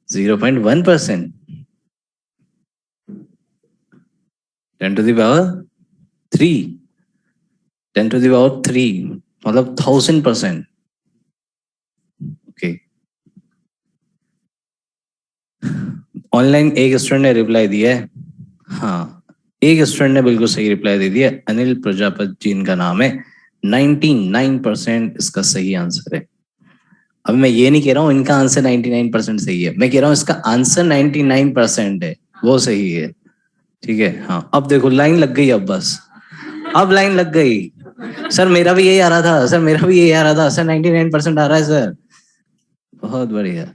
0.1%? 10 to the power 3? 10 to the power 3 मतलब 1000%। ओके। ऑनलाइन एक स्टूडेंट ने रिप्लाई दिया है। हाँ, एक स्टूडेंट ने बिल्कुल सही रिप्लाई दे दिया, अनिल प्रजापति जी इनका नाम है। 99% इसका सही आंसर है। अब मैं ये नहीं कह रहा हूँ इनका आंसर 99% सही है, मैं कह रहा हूँ इसका आंसर 99% है, वो सही है। ठीक है, हाँ अब देखो लाइन लग गई, अब बस अब लाइन लग गई। सर मेरा भी यही आ रहा था, सर मेरा भी यही आ रहा था, सर 99% आ रहा है सर। बहुत बढ़िया।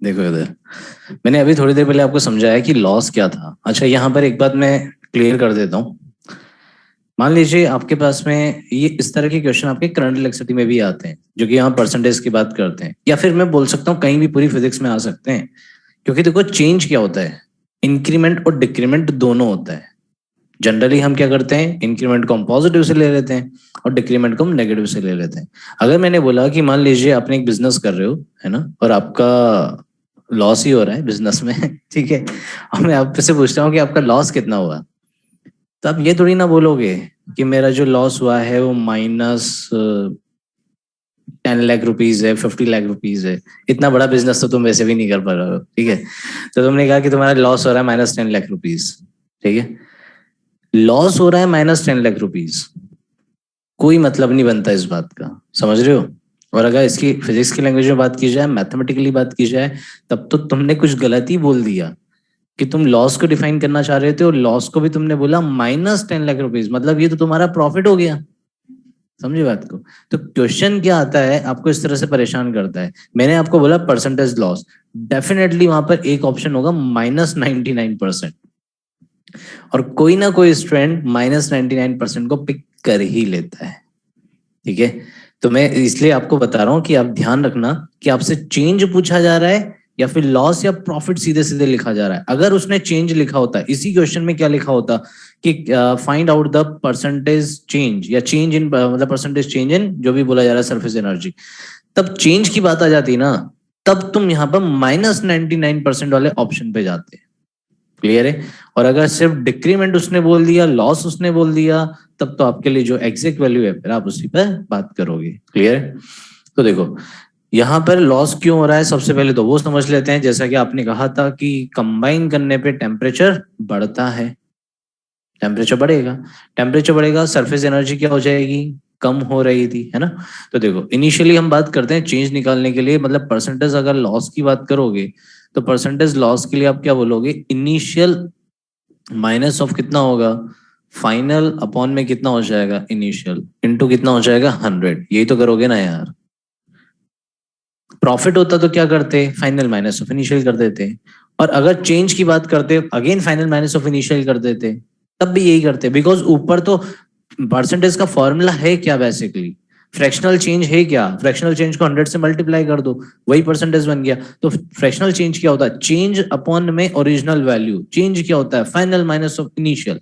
देखो इधर, मैंने अभी थोड़ी देर पहले आपको समझाया कि लॉस क्या था। अच्छा यहाँ पर एक बात मैं क्लियर कर देता हूँ। मान लीजिए आपके पास में ये इस तरह के क्वेश्चन आपके करंट इलेक्ट्रिसिटी में भी आते हैं, जो कि यहाँ परसेंटेज की बात करते हैं, या फिर मैं बोल सकता हूँ कहीं भी पूरी फिजिक्स में आ सकते हैं। क्योंकि देखो चेंज क्या होता है, इंक्रीमेंट और डिक्रीमेंट दोनों होता है। जनरली हम क्या करते हैं, इंक्रीमेंट को हम पॉजिटिव से ले लेते हैं और डिक्रीमेंट को हम नेगेटिव से ले लेते हैं। अगर मैंने बोला कि मान लीजिए आपने एक बिजनेस कर रहे हो, है ना, और आपका लॉस ही हो रहा है बिजनेस में ठीक है, और मैं आपसे पूछता हूँ कि आपका लॉस कितना हुआ, तो आप ये थोड़ी ना बोलोगे कि मेरा जो लॉस हुआ है वो -10 लाख रुपीज है, 50 लाख रुपीज है। इतना बड़ा बिजनेस तो तुम वैसे भी नहीं कर पा रहे हो, ठीक है। तो तुमने कहा कि तुम्हारा लॉस हो रहा है -10 लाख रुपीज, ठीक है। लॉस हो रहा है -10 लाख रुपीज, कोई मतलब नहीं बनता इस बात का, समझ रहे हो। और अगर इसकी फिजिक्स की लैंग्वेज में बात की जाए, मैथमेटिकली बात की जाए, तब तो तुमने कुछ गलत ही बोल दिया कि तुम लॉस को डिफाइन करना चाह रहे थे और लॉस को भी तुमने बोला -10 लाख रुपीज, मतलब ये तो तुम्हारा प्रॉफिट हो गया। समझे बात को। तो क्वेश्चन क्या आता है आपको इस तरह से परेशान करता है, मैंने आपको बोला परसेंटेज लॉस, डेफिनेटली वहां पर एक ऑप्शन होगा -99%, और कोई ना कोई स्टूडेंट -99% को पिक कर ही लेता है, ठीक है। तो मैं इसलिए आपको बता रहा हूं कि आप ध्यान रखना कि आपसे चेंज पूछा जा रहा है या फिर लॉस या प्रॉफिट सीधे सीधे लिखा जा रहा है। अगर उसने चेंज लिखा होता, इसी क्वेश्चन में क्या लिखा होता कि find out the percentage change या चेंज इन, मतलब परसेंटेज चेंज इन जो भी बोला जा रहा है सरफेस एनर्जी, तब चेंज की बात आ जाती ना, तब तुम यहाँ पर -99% वाले ऑप्शन पे जाते। क्लियर है। और अगर सिर्फ डिक्रीमेंट उसने बोल दिया, लॉस उसने बोल दिया, तब तो आपके लिए जो एग्जैक्ट वैल्यू है फिर आप उसी पर बात करोगे। क्लियर है। तो देखो यहाँ पर लॉस क्यों हो रहा है, सबसे पहले तो वो समझ लेते हैं। जैसा कि आपने कहा था कि कंबाइन करने पे टेम्परेचर बढ़ता है, टेम्परेचर बढ़ेगा, टेम्परेचर बढ़ेगा, सरफेस एनर्जी क्या हो जाएगी, कम हो रही थी, है ना। तो देखो इनिशियली हम बात करते हैं चेंज निकालने के लिए, मतलब परसेंटेज अगर लॉस की बात करोगे तो परसेंटेज लॉस के लिए आप क्या बोलोगे, इनिशियल माइनस ऑफ कितना होगा, फाइनल अपॉन में कितना हो जाएगा, इनिशियल इनटू कितना हो जाएगा 100, यही तो करोगे ना यार। प्रॉफिट होता तो क्या करते, फाइनल माइनस ऑफ इनिशियल कर देते, और अगर चेंज की बात करते again final minus of initial कर देते, तब भी यही करते, बिकॉज ऊपर तो परसेंटेज का फॉर्मूला है क्या, बेसिकली फ्रैक्शनल चेंज है क्या, फ्रैक्शनल चेंज को 100 से मल्टीप्लाई कर दो, वही परसेंटेज बन गया। तो फ्रैक्शनल चेंज क्या होता है, चेंज अपॉन में ओरिजिनल वैल्यू, चेंज क्या होता है, फाइनल माइनस ऑफ इनिशियल।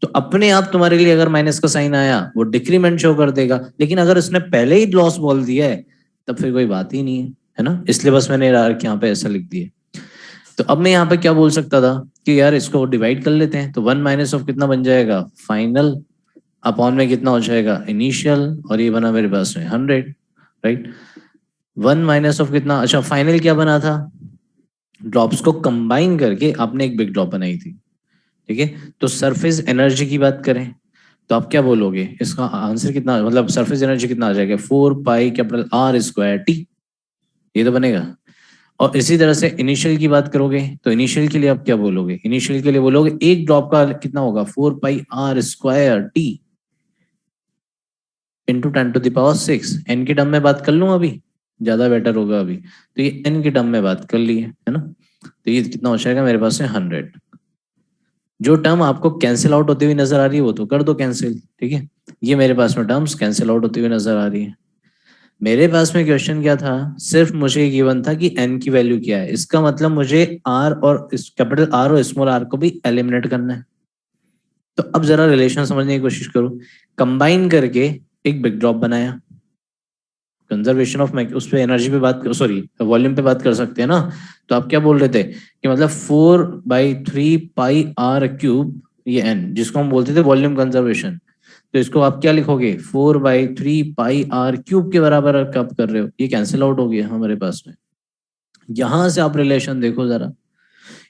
तो अपने आप तुम्हारे लिए अगर माइनस का साइन आया वो डिक्रीमेंट शो कर देगा, लेकिन अगर उसने पहले ही लॉस बोल दिया है तब फिर कोई बात ही नहीं है ना। इसलिए बस मैंने यहाँ पे ऐसा लिख दिया। तो अब मैं यहाँ पे क्या बोल सकता था कि यार इसको डिवाइड कर लेते हैं, तो 1 माइनस ऑफ कितना बन जाएगा, फाइनल अपॉन में कितना हो जाएगा इनिशियल, और ये बना मेरे पास में 100, राइट। 1 माइनस ऑफ कितना, अच्छा फाइनल क्या बना था, ड्रॉप्स को कंबाइन करके आपने एक बिग ड्रॉप बनाई थी, ठीक है। तो सरफेस एनर्जी की बात करें तो आप क्या बोलोगे, इसका आंसर कितना, मतलब सरफेस एनर्जी कितना आ जाएगा, 4 पाई कैपिटल R² T, ये तो बनेगा। और इसी तरह से इनिशियल की बात करोगे तो इनिशियल के लिए आप क्या बोलोगे, इनिशियल के लिए बोलोगे एक ड्रॉप का कितना होगा, 4 पाई R² T इंटू 10⁻⁶। एन की टर्म में बात कर लूँ अभी, ज्यादा बेटर होगा अभी, तो ये एन की टर्म में बात कर ली है ना। तो ये कितना हो जाएगा मेरे पास में 100। जो टर्म आपको कैंसिल आउट होती हुई नजर आ रही है वो तो कर दो कैंसिल, ठीक है। ये मेरे पास में टर्म्स कैंसिल आउट होती हुई नजर आ रही है। मेरे पास में क्वेश्चन क्या था, सिर्फ मुझे गिवन था कि एन की वैल्यू क्या है, इसका मतलब मुझे आर और कैपिटल आर और स्मॉल आर को भी एलिमिनेट करना है। तो अब जरा रिलेशन समझने की कोशिश करो, कंबाइन करके एक बिग ड्रॉप बनाया, कंजर्वेशन ऑफ उस पे एनर्जी पे बात, सॉरी वॉल्यूम पे बात कर सकते हैं ना। तो आप क्या बोल रहे थे कि मतलब 4/3 पाई R³ ये एन, जिसको हम बोलते थे वॉल्यूम कंजर्वेशन, तो इसको आप क्या लिखोगे, 4/3 पाई R³ के बराबर कब कर रहे हो, ये कैंसिल आउट हो गया हमारे पास में। यहां से आप रिलेशन देखो जरा,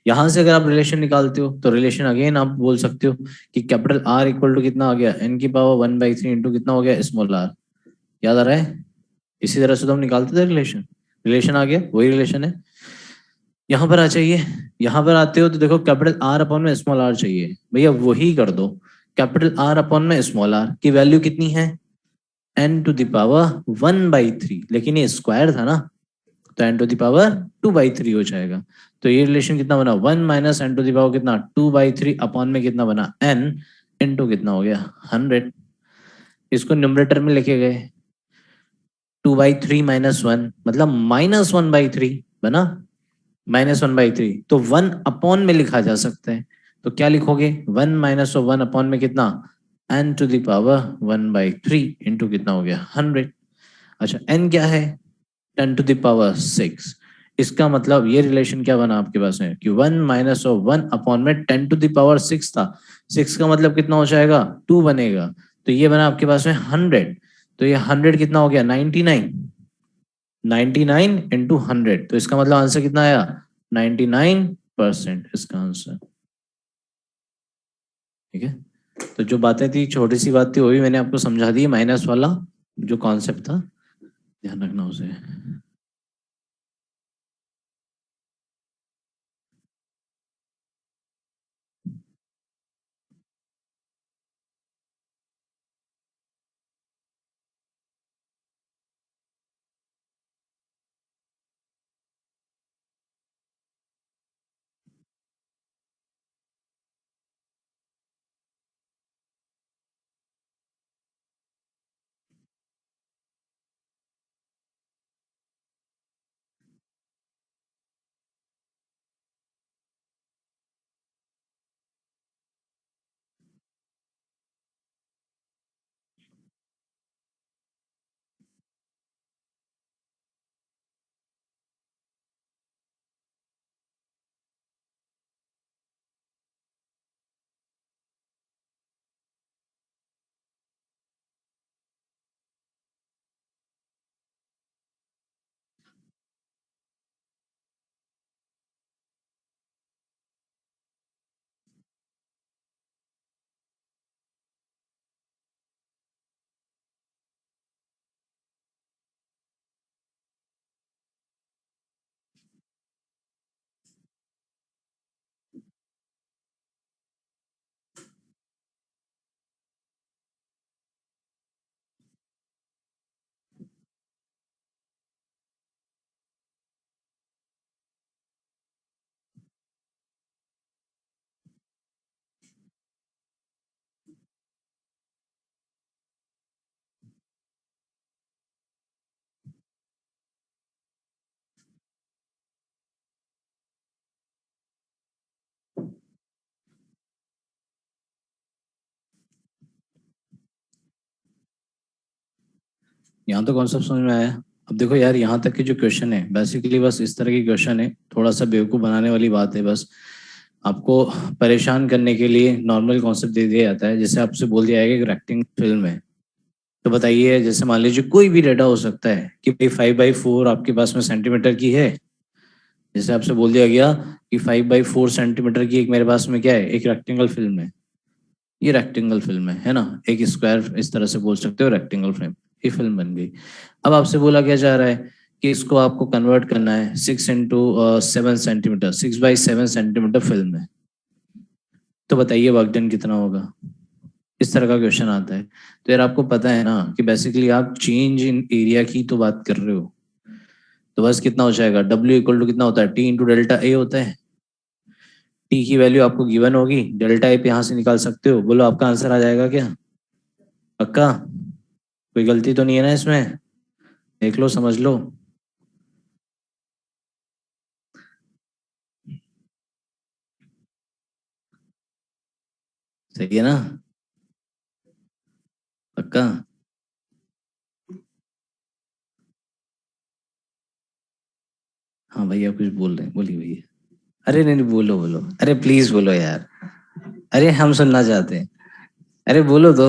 यहां से अगर आप रिलेशन निकालते हो तो रिलेशन अगेन आप बोल सकते हो कि कैपिटल R इक्वल टू कितना आ गया, n⁻⁴ इंटू कितना हो गया स्मॉल r, याद आ रहा है। इसी तरह से तो हम निकालते थे रिलेशन, रिलेशन आ गया, वही रिलेशन है। यहाँ पर आ जाइए, यहाँ पर आते हो तो देखो कैपिटल R अपॉन में स्मॉल r चाहिए, भैया वही कर दो, कैपिटल R अपॉन में स्मॉल r की वैल्यू कितनी है, n⁻⁴, लेकिन ये स्क्वायर था ना, तो n⁻⁴ हो जाएगा। तो ये रिलेशन कितना बना, 1 माइनस n⁻⁴ कितना 2/3 अपॉन में कितना बना n इंटू कितना हो गया 100। इसको न्यूमरेटर में लेके गए, 2/3 -1 मतलब -1/3 बना, -1/3, तो 1 अपॉन में लिखा जा सकता है। तो क्या लिखोगे, 1 माइनस ऑफ 1 अपॉन में कितना, n⁻⁴ इंटू कितना हो गया 100। अच्छा n क्या है, 10⁻⁶। इसका मतलब ये रिलेशन क्या बना आपके पास में कि 1 माइनस ऑफ 1 अपॉन में 10⁻⁶ था, 6 का मतलब कितना हो जाएगा 2 बनेगा, तो ये बना आपके पास में 100। तो ये 100 कितना हो गया 99, 99 इंटू 100, तो इसका मतलब आंसर कितना आया 99% इसका आंसर, ठीक है। तो जो बातें थी छोटी सी बात थी वो भी मैंने आपको समझा दी, माइनस वाला जो कॉन्सेप्ट था ध्यान रखना उसे। यहाँ तो कॉन्सेप्ट समझ में आया। अब देखो यार यहाँ तक के जो क्वेश्चन है बेसिकली बस इस तरह की क्वेश्चन है, थोड़ा सा बेवकूफ़ बनाने वाली बात है बस। आपको परेशान करने के लिए नॉर्मल कॉन्सेप्ट दे दिया जाता है। जैसे आपसे बोल दिया जाएगा कि रेक्टेंगल फिल्म है, तो बताइए, जैसे मान लीजिए कोई भी डेटा हो सकता है कि भाई 5/4 आपके पास में सेंटीमीटर की है। जैसे आपसे बोल दिया गया कि 5/4 सेंटीमीटर की एक मेरे पास में क्या है, एक रेक्टेंगल फिल्म है। ये रेक्टेंगल फिल्म है ना, एक स्क्वायर इस तरह से बोल सकते हो, रेक्टेंगल फिल्म, ये फिल्म बन गई। अब आपसे बोला क्या जा रहा है कि इसको आपको कन्वर्ट करना है 6 × 7 सेंटीमीटर, 6/7 सेंटीमीटर फिल्म है। तो बताइए वर्क डन कितना होगा। इस तरह का क्वेश्चन आता है। तो यार आपको पता है ना कि बेसिकली आप चेंज इन एरिया की तो बात कर रहे हो। तो बस कितना हो जाएगा, W = कितना होता है, T × Δ A होता है। टी की वैल्यू आपको गिवन होगी, डेल्टा ए पे यहाँ से निकाल सकते हो। बोलो आपका आंसर आ जाएगा क्या, पक्का? कोई गलती तो नहीं है ना इसमें? देख लो, समझ लो। सही है ना, पक्का? हाँ भैया कुछ बोल रहे हैं, बोलिए भैया। अरे नहीं नहीं, बोलो बोलो, अरे प्लीज बोलो यार। अरे हम सुनना चाहते हैं। अरे बोलो तो।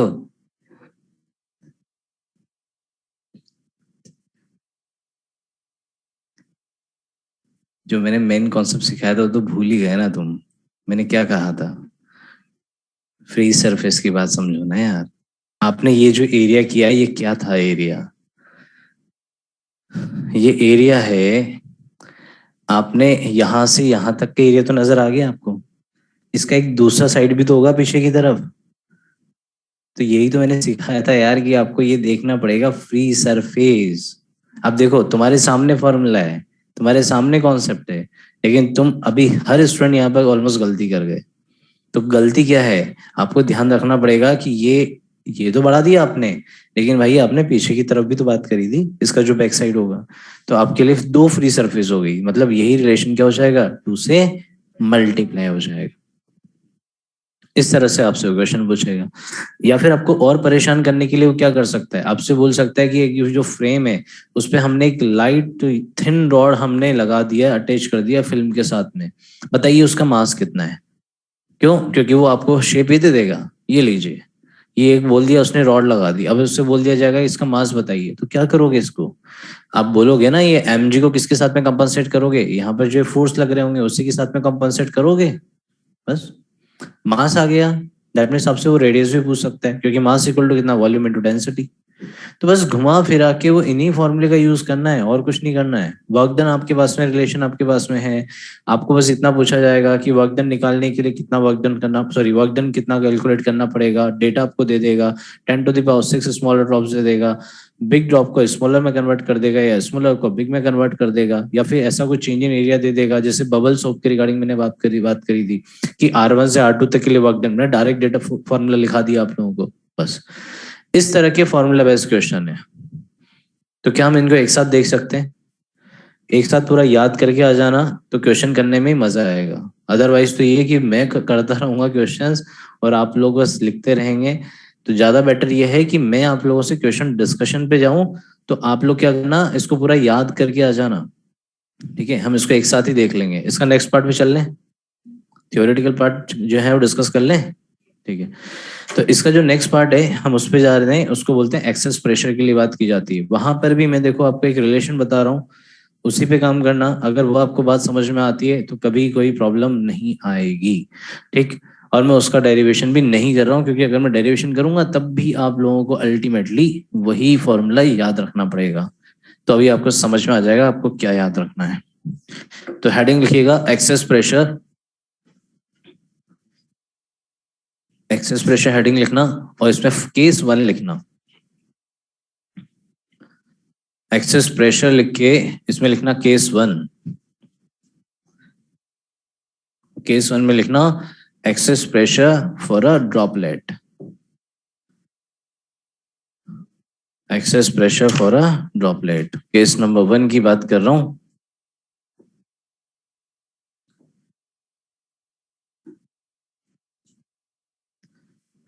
जो मैंने मेन कॉन्सेप्ट सिखाया था वो तो भूल ही गए ना तुम। मैंने क्या कहा था, फ्री सरफेस की बात समझो ना यार। आपने ये जो एरिया किया, ये क्या था एरिया? ये एरिया है। आपने यहाँ से यहाँ तक के एरिया तो नजर आ गया आपको। इसका एक दूसरा साइड भी तो होगा पीछे की तरफ। तो यही तो मैंने सिखाया था यार कि आपको ये देखना पड़ेगा फ्री सरफेस। अब देखो तुम्हारे सामने फॉर्मूला है, तुम्हारे सामने कॉन्सेप्ट है, लेकिन तुम अभी हर स्टूडेंट यहाँ पर ऑलमोस्ट गलती कर गए। तो गलती क्या है, आपको ध्यान रखना पड़ेगा कि ये तो बढ़ा दिया आपने, लेकिन भाई आपने पीछे की तरफ भी तो बात करी थी, इसका जो बैक साइड होगा। तो आपके लिए दो फ्री सरफेस हो गई, मतलब यही रिलेशन क्या हो जाएगा, 2 से मल्टीप्लाई हो जाएगा। इस तरह से आपसे क्वेश्चन पूछेगा। या फिर आपको और परेशान करने के लिए वो क्या कर सकता है, आपसे बोल सकता है कि एक जो फ्रेम है उस पे हमने एक लाइट थिन रॉड हमने लगा दिया, अटैच कर दिया फिल्म के साथ में। बताइए उसका मास कितना है। क्यों? क्योंकि वो आपको शेप ही दे देगा। ये लीजिए, ये एक बोल दिया उसने, रॉड लगा दी, अब उससे बोल दिया जाएगा इसका मास बताइए, तो क्या करोगे इसको? आप बोलोगे ना ये mg को किसके साथ में कंपनसेट करोगे, यहाँ पर जो फोर्स लग रहे होंगे उसी के साथ में कंपनसेट करोगे। बस मास आ गया। दैट मीन्स आपसे वो रेडियस भी पूछ सकता है, क्योंकि मास इक्वल टू कितना, वॉल्यूम इनटू डेंसिटी। तो बस घुमा फिरा के वो इन्हीं फॉर्मूले का यूज करना है, और कुछ नहीं करना है। वर्क डन आपके पास में, रिलेशन आपके पास में है। आपको बस इतना पूछा जाएगा कि वर्क डन निकालने के लिए कितना वर्क डन करना, सॉरी वर्क डन कितना कैलकुलेट करना पड़ेगा। डेटा आपको दे देगा, 10⁻⁶ स्मॉलर ड्रॉप्स दे देगा। बिग ड्रॉप को स्मॉलर में कन्वर्ट कर देगा, या स्मॉलर को बिग में कन्वर्ट कर देगा, या फिर ऐसा कोई चेंज इन एरिया दे देगा। जैसे बबल सोप के रिगार्डिंग मैंने बात करी थी कि R1 से R2 तक के लिए वर्क डन, मैंने डायरेक्ट डेटा फॉर्मूला लिखा दिया आप लोगों को। बस इस तरह के फॉर्मूला बेस्ड क्वेश्चन है। तो क्या हम इनको एक साथ देख सकते हैं? एक साथ पूरा याद करके आ जाना, तो क्वेश्चन करने में ही मजा आएगा। अदरवाइज तो ये कि मैं करता रहूंगा क्वेश्चंस और आप लोग बस लिखते रहेंगे। तो ज्यादा बेटर ये है कि मैं आप लोगों से क्वेश्चन डिस्कशन पे जाऊं, तो आप लोग क्या करना, इसको पूरा याद करके आ जाना। ठीक है, हम इसको एक साथ ही देख लेंगे। इसका नेक्स्ट पार्ट में चल लें, थियोरेटिकल पार्ट जो है वो डिस्कस कर लें। ठीक है, तो इसका जो नेक्स्ट पार्ट है हम उस पर जा रहे हैं, उसको बोलते हैं एक्सेस प्रेशर के लिए बात की जाती है। वहां पर भी मैं देखो आपको एक रिलेशन बता रहा हूँ, उसी पे काम करना। अगर वो आपको बात समझ में आती है तो कभी कोई प्रॉब्लम नहीं आएगी। ठीक, और मैं उसका डेरिवेशन भी नहीं कर रहा हूँ, क्योंकि अगर मैं डेरिवेशन करूंगा तब भी आप लोगों को अल्टीमेटली वही फॉर्मूला याद रखना पड़ेगा। तो अभी आपको समझ में आ जाएगा आपको क्या याद रखना है। तो हेडिंग लिखिएगा excess pressure. Excess pressure heading लिखना, और इसमें केस वाले लिखना। एक्सेस प्रेशर लिख के इसमें लिखना केस 1। केस 1 में लिखना excess pressure for a droplet. Excess pressure for a droplet, case number 1 की बात कर रहा हूं।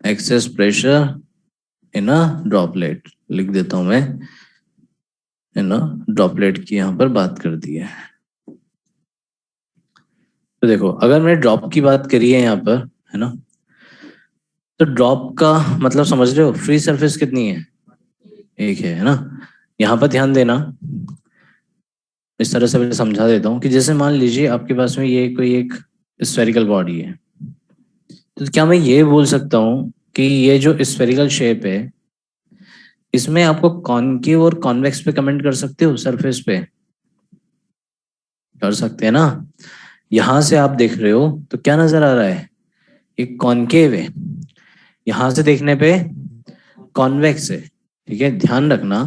Excess pressure in a droplet लिख देता हूं मैं, इन अ ड्रॉपलेट की यहां पर बात कर दी है। तो देखो अगर मैंने ड्रॉप की बात करी है यहाँ पर, है ना, तो ड्रॉप का मतलब समझ रहे हो, फ्री सरफेस कितनी है, एक है ना। यहाँ पर ध्यान देना, इस तरह से मैं समझा देता हूँ कि जैसे मान लीजिए आपके पास में ये कोई एक स्फेरिकल बॉडी है, तो क्या मैं ये बोल सकता हूँ कि ये जो स्फेरिकल शेप है, इसमें आपको कॉनकेव और कॉन्वेक्स पे कमेंट कर सकते हो, सरफेस पे कर सकते हैं ना। यहां से आप देख रहे हो तो क्या नजर आ रहा है, एक कॉनकेव है, यहां से देखने पे कॉन्वेक्स है। ठीक है, ध्यान रखना,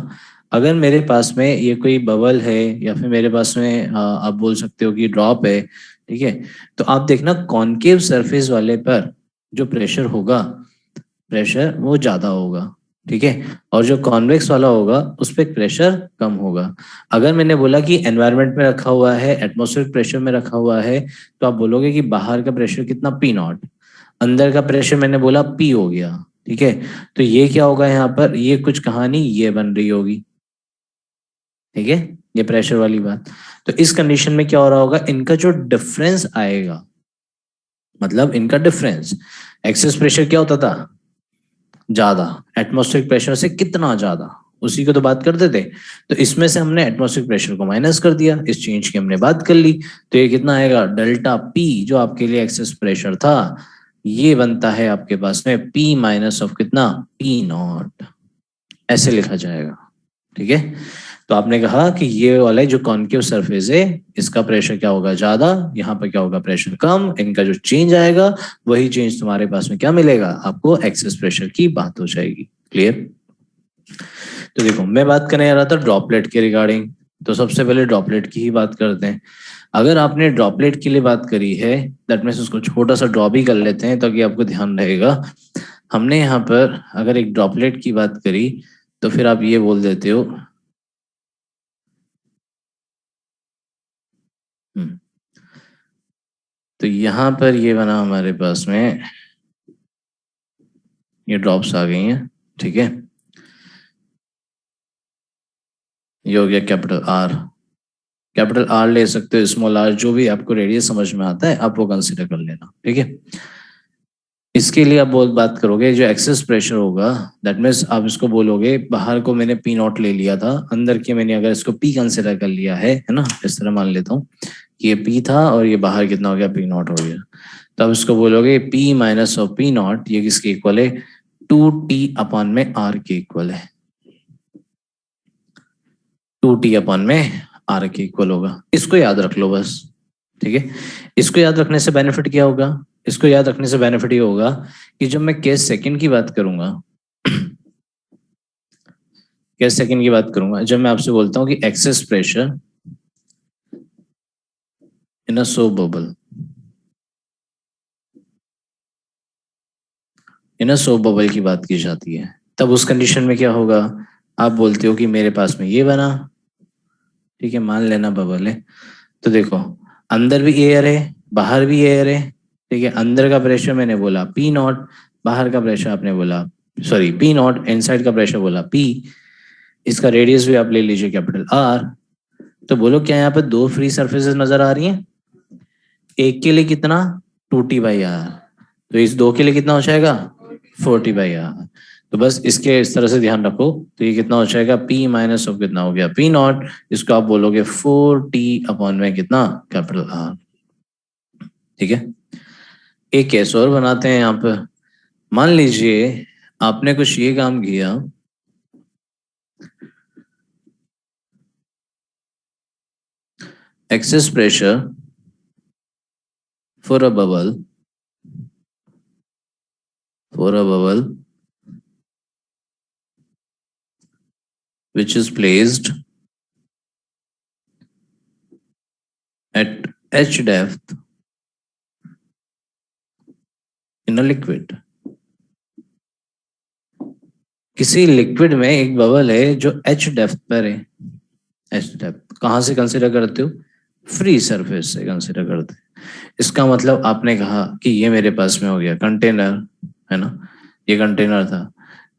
अगर मेरे पास में ये कोई बबल है या फिर मेरे पास में आप बोल सकते हो कि ड्रॉप है, ठीक है, तो आप देखना कॉनकेव सरफेस वाले पर जो प्रेशर होगा, प्रेशर वो ज्यादा होगा, ठीक है, और जो कॉन्वेक्स वाला होगा उस पर प्रेशर कम होगा। अगर मैंने बोला कि एनवायरनमेंट में रखा हुआ है, एटमॉस्फेरिक प्रेशर में रखा हुआ है, तो आप बोलोगे कि बाहर का प्रेशर कितना, पी नॉट, अंदर का प्रेशर मैंने बोला पी हो गया। ठीक है, तो ये क्या होगा यहाँ पर, ये कुछ कहानी ये बन रही होगी। ठीक है, ये प्रेशर वाली बात। तो इस कंडीशन में क्या हो रहा होगा, इनका जो डिफरेंस आएगा, मतलब इनका डिफरेंस, एक्सेस प्रेशर क्या होता था, ज्यादा, एटमॉस्फेरिक प्रेशर से कितना ज्यादा, उसी को तो बात करते थे। तो इसमें से हमने एटमॉस्फेरिक प्रेशर को माइनस कर दिया, इस चेंज की हमने बात कर ली, तो ये कितना आएगा, डेल्टा पी जो आपके लिए एक्सेस प्रेशर था, ये बनता है आपके पास में पी माइनस ऑफ कितना, पी नॉट, ऐसे लिखा जाएगा। ठीक है, तो आपने कहा कि ये वाला जो कॉन्केव सरफेस है, इसका प्रेशर क्या होगा, ज्यादा, यहाँ पर क्या होगा, प्रेशर कम, इनका जो चेंज आएगा वही चेंज तुम्हारे पास में क्या मिलेगा, आपको एक्सेस प्रेशर की बात हो जाएगी। क्लियर। तो देखो मैं बात करने जा रहा था ड्रॉपलेट के रिगार्डिंग, तो सबसे पहले ड्रॉपलेट की ही बात करते हैं। अगर आपने ड्रॉपलेट के लिए बात करी है, दैट मीन्स उसको छोटा सा ड्रॉ भी कर लेते हैं ताकि आपको ध्यान रहेगा। हमने यहाँ पर अगर एक ड्रॉपलेट की बात करी, तो फिर आप ये बोल देते हो, तो यहाँ पर ये बना हमारे पास में, ये ड्रॉप्स आ गई हैं। ठीक है, ये हो गया कैपिटल आर, कैपिटल आर ले सकते हो, स्मॉल आर, जो भी आपको रेडियस समझ में आता है आप वो कंसिडर कर लेना। ठीक है, इसके लिए आप बहुत बात करोगे, जो एक्सेस प्रेशर होगा, दैट मीन्स आप इसको बोलोगे, बाहर को मैंने पी नॉट ले लिया था, अंदर के मैंने अगर इसको पी कंसिडर कर लिया है ना, इस तरह मान लेता हूँ कि ये पी था और ये बाहर कितना हो गया, पी नॉट हो गया, तो आप इसको बोलोगे P minus of P not, ये किसके इक्वल है, 2t अपॉन में आर के इक्वल है, 2t अपॉन में आर के इक्वल होगा। इसको याद रख लो बस। ठीक है, इसको याद रखने से बेनिफिट क्या होगा, इसको याद रखने से बेनिफिट ये होगा कि जब मैं केस सेकंड की बात करूंगा, केस सेकंड की बात करूंगा, जब मैं आपसे बोलता हूं कि excess pressure in a soap bubble, in a soap bubble की बात की जाती है, तब उस कंडीशन में क्या होगा, आप बोलते हो कि मेरे पास में ये बना, ठीक है, मान लेना बबल है, तो देखो अंदर भी एयर है, बाहर भी एयर है। ठीक है, अंदर का प्रेशर मैंने बोला पी नॉट, बाहर का प्रेशर आपने बोला, सॉरी पी नॉट, इनसाइड का प्रेशर बोला पी, इसका रेडियस भी आप ले लीजिए कैपिटल आर। तो बोलो क्या यहाँ पे दो फ्री सरफेसेस नजर आ रही हैं, एक के लिए कितना, 2t/r, तो इस दो के लिए कितना हो जाएगा, 4t/r। तो बस इसके इस तरह से ध्यान रखो, तो ये कितना हो जाएगा, p माइनस ऑफ कितना हो गया, p नॉट, इसको आप बोलोगे 4t अपॉन में कितना, कैपिटल आर। ठीक है, एक केस और बनाते हैं यहाँ पर, मान लीजिए आपने कुछ ये काम किया, excess pressure for a bubble, for a bubble which is placed at h depth in a liquid। किसी लिक्विड में एक बबल है जो h डेप्थ पर है, h डेप्थ कहां से कंसीडर करते हो, फ्री सरफेस से कंसीडर करते हैं। इसका मतलब आपने कहा कि ये मेरे पास में हो गया कंटेनर, है ना, ये कंटेनर था,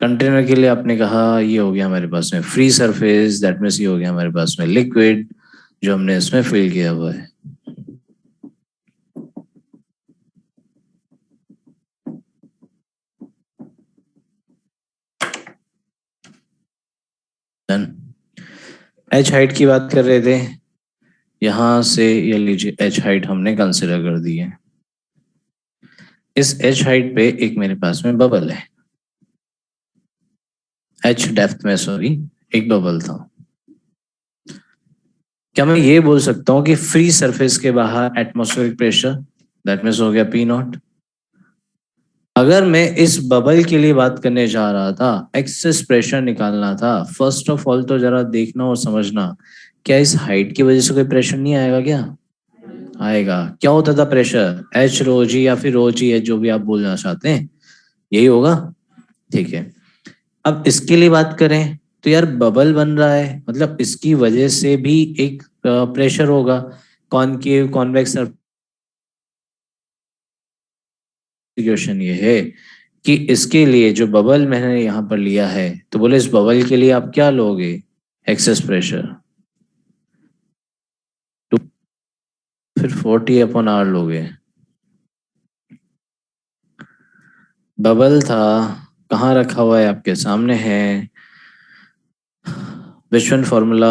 कंटेनर के लिए आपने कहा ये हो गया हमारे पास में फ्री सरफेस, दैट मीन्स ये हो गया हमारे पास में लिक्विड जो हमने इसमें फिल किया हुआ है। डन। एच हाइट की बात कर रहे थे, यहां से ये लीजिए एच हाइट हमने कंसिडर कर दी है। इस एच हाइट पे एक मेरे पास में बबल है, एच डेप्थ में सॉरी एक बबल था। क्या मैं ये बोल सकता हूँ कि फ्री सरफेस के बाहर एटमॉस्फेरिक प्रेशर दैट मीन्स हो गया पी नॉट। अगर मैं इस बबल के लिए बात करने जा रहा था, एक्सेस प्रेशर निकालना था, फर्स्ट ऑफ ऑल तो जरा देखना और समझना, क्या इस हाइट की वजह से कोई प्रेशर नहीं आएगा क्या? आएगा। क्या होता था प्रेशर? एच रो जी या फिर रो जी एच, जो भी आप बोलना चाहते हैं, यही होगा। ठीक है, अब इसके लिए बात करें तो यार बबल बन रहा है, मतलब इसकी वजह से भी एक प्रेशर होगा। कॉनकेव कॉन्वेक्स क्वेश्चन ये है कि इसके लिए जो बबल मैंने यहाँ पर लिया है, तो बोले इस बबल के लिए आप क्या लोगे? एक्सेस प्रेशर, तो फिर 40/R लोगे। बबल था, कहाँ रखा हुआ है? आपके सामने है। Which one formula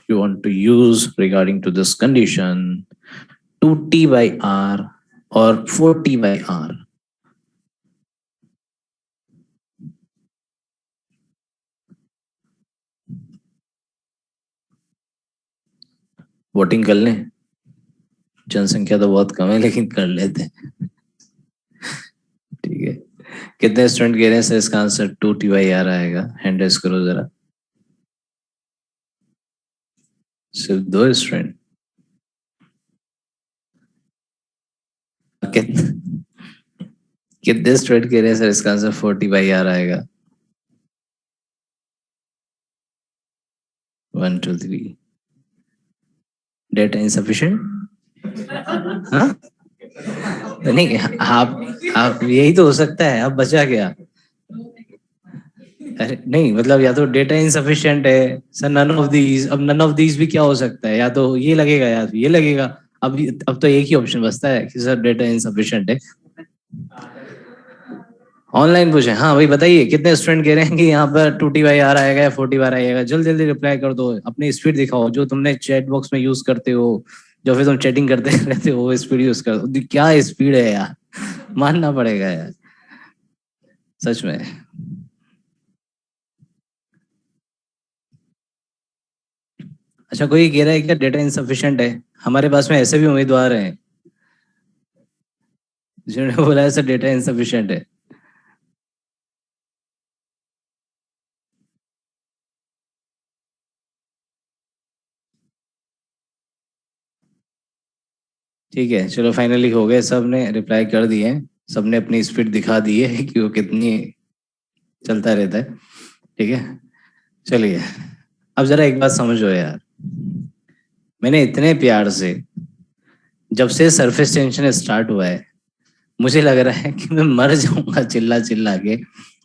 you want to use regarding to this condition? 2T/R or 4T/R? Voting कर लें, जनसंख्या तो बहुत कम है लेकिन कर लेते हैं। ठीक है, कितने स्टूडेंट कह रहे हैं सर इसका आंसर 2T/R आएगा? हैंड रेस करो जरा। सिर्फ 2 स्टूडेंट। कितने स्टूडेंट कह रहे हैं सर इसका आंसर 40/R आएगा? 1 2 3। Data insufficient? हाँ नहीं, आप यही तो हो सकता है, अब बचा क्या? अरे नहीं, मतलब या तो डेटा इनसफिशिएंट है सर, नन ऑफ दीज। अब नन ऑफ दीज भी क्या हो सकता है? या तो ये लगेगा या तो ये लगेगा। अब तो एक ही ऑप्शन बचता है कि सर डेटा इनसफिशिएंट है। ऑनलाइन पूछे, हाँ भाई बताइए कितने स्टूडेंट कह रहे हैं कि यहाँ पर 2T/R आएगा या 40/R आएगा? जल्दी जल्दी रिप्लाई कर दो, अपनी स्पीड दिखाओ जो तुमने चैट बॉक्स में यूज करते हो, जो फिर तुम चैटिंग करते रहते हो, वो स्पीड यूज कर दो। क्या स्पीड है यार, मानना पड़ेगा यार, सच में। अच्छा, कोई कह रहा है क्या डेटा इनसफिशिएंट है? हमारे पास में ऐसे भी उम्मीदवार हैं जिन्होंने बोला है सर डेटा इनसफिशिएंट है। ठीक है, चलो फाइनली हो गए, सब ने रिप्लाई कर दिए हैं, सब ने अपनी स्पीड दिखा दी है कि वो कितनी चलता रहता है। ठीक है, चलिए अब जरा एक बात समझो यार, मैंने इतने प्यार से, जब से सरफेस टेंशन स्टार्ट हुआ है, मुझे लग रहा है कि मैं मर जाऊंगा चिल्ला चिल्ला के,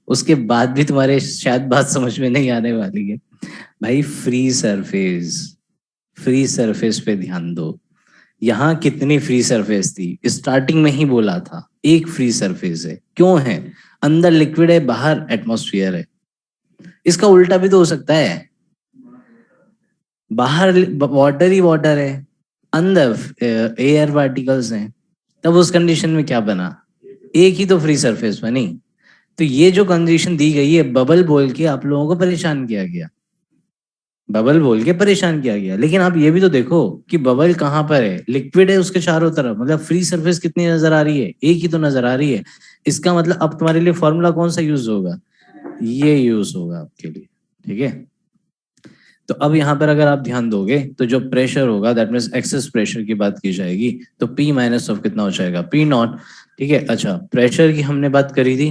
उसके बाद भी तुम्हारे शायद बात समझ में नहीं आने वाली है। भाई फ्री सरफेस, फ्री सरफेस पे ध्यान दो। यहाँ कितनी फ्री सरफेस थी? स्टार्टिंग में ही बोला था एक फ्री सरफेस है। क्यों है? अंदर लिक्विड है, बाहर एटमॉस्फेयर है। इसका उल्टा भी तो हो सकता है, बाहर वाटर ही वाटर है, अंदर एयर पार्टिकल्स हैं। तब उस कंडीशन में क्या बना? एक ही तो फ्री सरफेस बनी। तो ये जो कंडीशन दी गई है, बबल बोल के आप लोगों को परेशान किया गया, बबल बोल के परेशान किया गया। लेकिन आप ये भी तो देखो कि बबल कहाँ पर है, लिक्विड है उसके चारों तरफ, मतलब फ्री सरफेस कितनी नजर आ रही है? एक ही तो नजर आ रही है। इसका मतलब अब तुम्हारे लिए फॉर्मूला कौन सा यूज होगा? ये यूज होगा आपके लिए। ठीक है, तो अब यहाँ पर अगर आप ध्यान दोगे तो जो प्रेशर होगा दैट मीन्स एक्सेस प्रेशर की बात की जाएगी, तो P माइनस ऑफ कितना हो जाएगा? P not. ठीक है, अच्छा प्रेशर की हमने बात करी थी,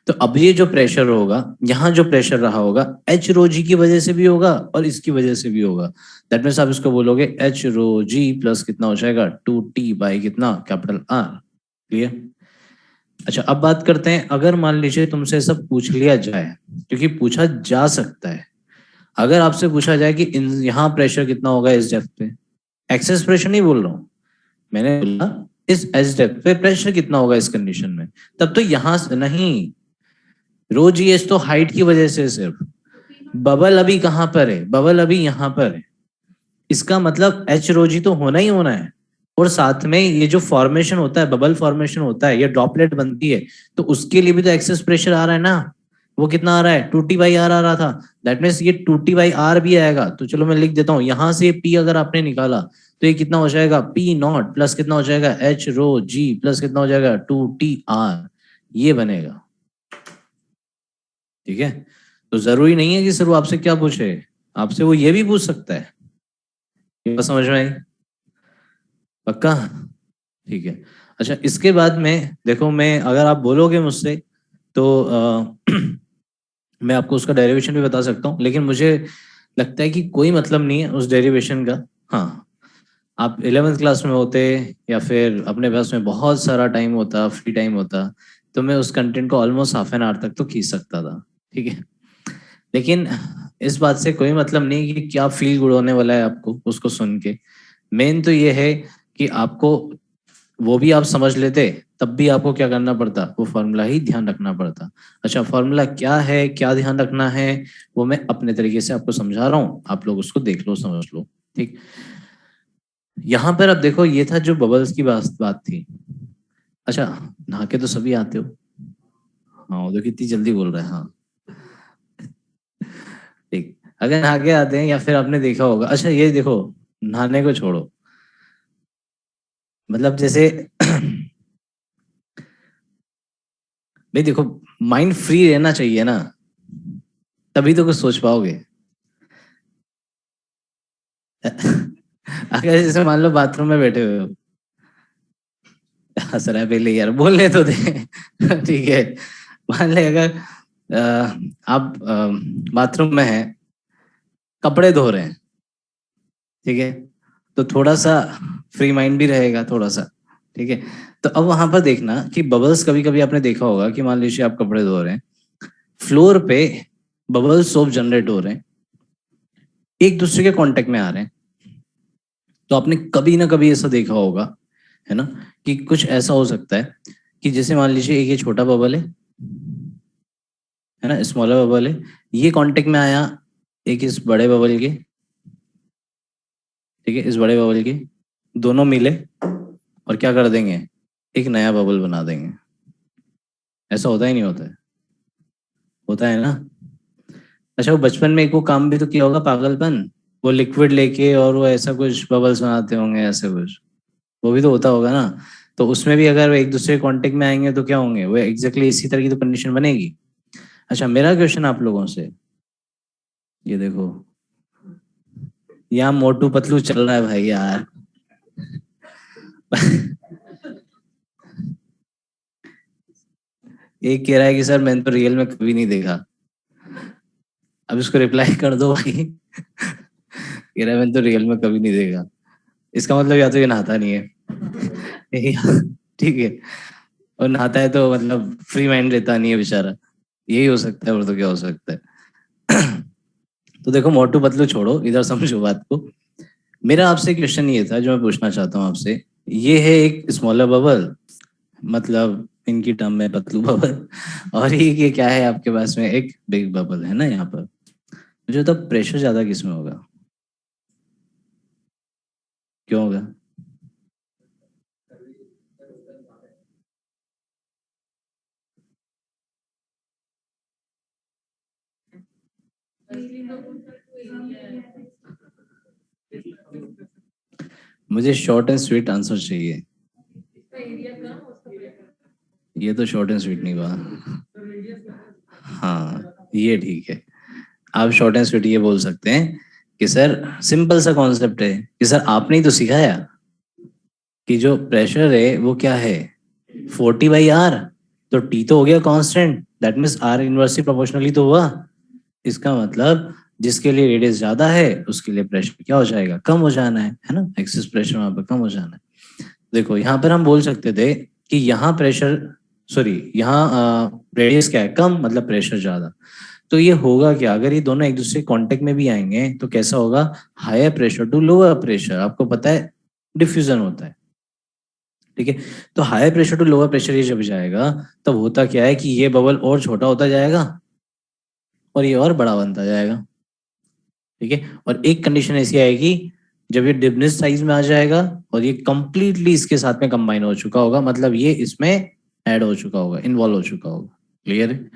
तो अब ये जो प्रेशर होगा, यहाँ जो प्रेशर रहा होगा, एच रो जी की वजह से भी होगा और इसकी वजह से भी होगा। दैट मीन्स आप इसको बोलोगे एच रो जी प्लस कितना हो जाएगा? 2T बाई कितना? Capital R। क्लियर? अच्छा अब बात करते हैं, अगर मान लीजिए तुमसे सब पूछ लिया जाए, क्योंकि पूछा जा सकता है, अगर आपसे पूछा जाए कि इन यहाँ प्रेशर कितना होगा इस डेप्थ पे, एक्सेस प्रेशर नहीं बोल रहा हूँ, मैंने बोला इस एच डेप्थ पे प्रेशर कितना होगा इस कंडीशन में, तब तो यहाँ से नहीं, रो जी एच तो हाइट की वजह से सिर्फ, बबल अभी कहाँ पर है, बबल अभी यहाँ पर है, इसका मतलब एच रो जी तो होना ही होना है। और साथ में ये जो फॉर्मेशन होता है, बबल फॉर्मेशन होता है, ये ड्रॉपलेट बनती है, तो उसके लिए भी तो एक्सेस प्रेशर आ रहा है ना। वो कितना आ रहा है, 2T/R आ रहा था। दैट मीन्स ये 2T/R भी आएगा। तो चलो मैं लिख देता हूँ, यहां से पी अगर आपने निकाला तो ये कितना हो जाएगा, पी नॉट प्लस कितना हो जाएगा, एच रो जी प्लस कितना हो जाएगा, 2T/R। ये बनेगा। ठीक है। तो जरूरी नहीं है कि सर वो आपसे क्या पूछे, आपसे वो ये भी पूछ सकता है। ये बात समझ में आई? पक्का? ठीक है। अच्छा, इसके बाद में देखो, मैं अगर आप बोलोगे मुझसे तो मैं आपको उसका डेरिवेशन भी बता सकता हूँ, लेकिन मुझे लगता है कि कोई मतलब नहीं है उस डेरिवेशन का। हाँ, आप 11th क्लास में होते या फिर अपने पास में बहुत सारा टाइम होता, फ्री टाइम होता, तो मैं उस कंटेंट को ऑलमोस्ट हाफ एन आवर तक तो खींच सकता था। ठीक है। लेकिन इस बात से कोई मतलब नहीं कि क्या फील गुड होने वाला है आपको उसको सुन के। मेन तो ये है कि आपको वो भी आप समझ लेते, तब भी आपको क्या करना पड़ता, वो फॉर्मूला ही ध्यान रखना पड़ता। अच्छा, फॉर्मूला क्या है, क्या ध्यान रखना है, वो मैं अपने तरीके से आपको समझा रहा हूँ, आप लोग उसको देख लो, समझ लो। ठीक। यहाँ पर अब देखो, ये था जो बबल्स की बात बात थी। अच्छा, नहा के तो सभी आते हो। हाँ, वो तो कितनी जल्दी बोल रहे हैं। हाँ, ठीक। अगर नहा के आते हैं या फिर आपने देखा होगा, अच्छा ये देखो, नहाने को छोड़ो, मतलब जैसे भाई देखो, माइंड फ्री रहना चाहिए ना, तभी तो कुछ सोच पाओगे। अगर जैसे मान लो बाथरूम में बैठे हुए हो, हंस रहा है, पहले यार बोलने तो दे। ठीक है। मान ले अगर आप बाथरूम में हैं, कपड़े धो रहे हैं, ठीक है, तो थोड़ा सा फ्री माइंड भी रहेगा थोड़ा सा। ठीक है। तो अब वहां पर देखना कि बबल्स, कभी कभी आपने देखा होगा कि मान लीजिए आप कपड़े धो रहे हैं, फ्लोर पे बबल सोप जनरेट हो रहे हैं, एक दूसरे के कांटेक्ट में आ रहे हैं। तो आपने कभी ना कभी ऐसा देखा होगा, है ना, कि कुछ ऐसा हो सकता है कि जैसे मान लीजिए एक ये छोटा बबल है ना, स्मॉलर बबल है, ये कांटेक्ट में आया एक इस बड़े बबल के, ठीक है, इस बड़े बबल के, दोनों मिले और क्या कर देंगे, एक नया बबल बना देंगे। ऐसा होता ही नहीं होता है? होता है ना। अच्छा, वो बचपन में एक वो काम भी तो किया होगा, पागलपन, वो लिक्विड लेके और वो ऐसा कुछ बबल्स बनाते होंगे, ऐसे कुछ, वो भी तो होता होगा ना। तो उसमें भी अगर वो एक दूसरे कांटेक्ट में आएंगे तो क्या होंगे, वो एग्जैक्टली इसी तरह की तो कंडीशन बनेगी। अच्छा, मेरा क्वेश्चन आप लोगों से, ये देखो, यहाँ मोटू पतलू चल रहा है भाई यार। एक कह रहा है कि सर मैंने तो रियल में कभी नहीं देखा। अब इसको रिप्लाई कर दो भाई। कह रहा है मैंने तो रियल में कभी नहीं देखा। इसका मतलब या तो ये नहाता नहीं है। ठीक है। और नहाता है तो मतलब फ्री माइंड रहता नहीं है बेचारा। यही हो सकता है, और तो क्या हो सकता है। तो देखो, मोटू पतलू छोड़ो, इधर समझो बात को। मेरा आपसे क्वेश्चन ये था जो मैं पूछना चाहता हूँ आपसे। ये है एक स्मॉलर बबल, मतलब इनकी टर्म में पतलू बबल, और ये क्या है आपके पास में, एक बिग बबल है ना यहाँ पर। मुझे तो प्रेशर ज्यादा किसमें होगा, क्यों होगा? मुझे शॉर्ट एंड स्वीट आंसर चाहिए। ये तो शॉर्ट एंड स्वीट नहीं हुआ। हाँ, ये ठीक है। आप शॉर्ट एंड स्वीट ये बोल सकते हैं कि सर सिंपल सा कॉन्सेप्ट है कि सर आपने ही तो सिखाया कि जो प्रेशर है वो क्या है, 40/R। तो टी तो हो गया constant, that means R inversely proportionally तो हुआ। इसका मतलब जिसके लिए रेडियस ज्यादा है उसके लिए प्रेशर क्या हो जाएगा, कम हो जाना है ना, एक्सेस प्रेशर वहां पर कम हो जाना है। देखो, यहाँ पर हम बोल सकते थे कि यहाँ प्रेशर, सॉरी, यहाँ रेडियस क्या है, कम, मतलब प्रेशर ज्यादा। तो ये होगा क्या, अगर ये दोनों एक दूसरे कांटेक्ट में भी आएंगे तो कैसा होगा, higher pressure to lower pressure, आपको पता है डिफ्यूजन होता है। ठीक है। तो higher pressure to lower pressure ये जब जाएगा, तब होता क्या है कि ये बबल और छोटा होता जाएगा, और ये और बड़ा बनता जाएगा, ठीक है। और एक कंडीशन ऐसी आएगी जब ये डिमिनिश साइज में आ जाएगा और ये कंप्लीटली इसके साथ में कंबाइन हो चुका होगा, मतलब ये इसमें ऐड हो चुका होगा, इन्वॉल्व हो चुका होगा। क्लियर है?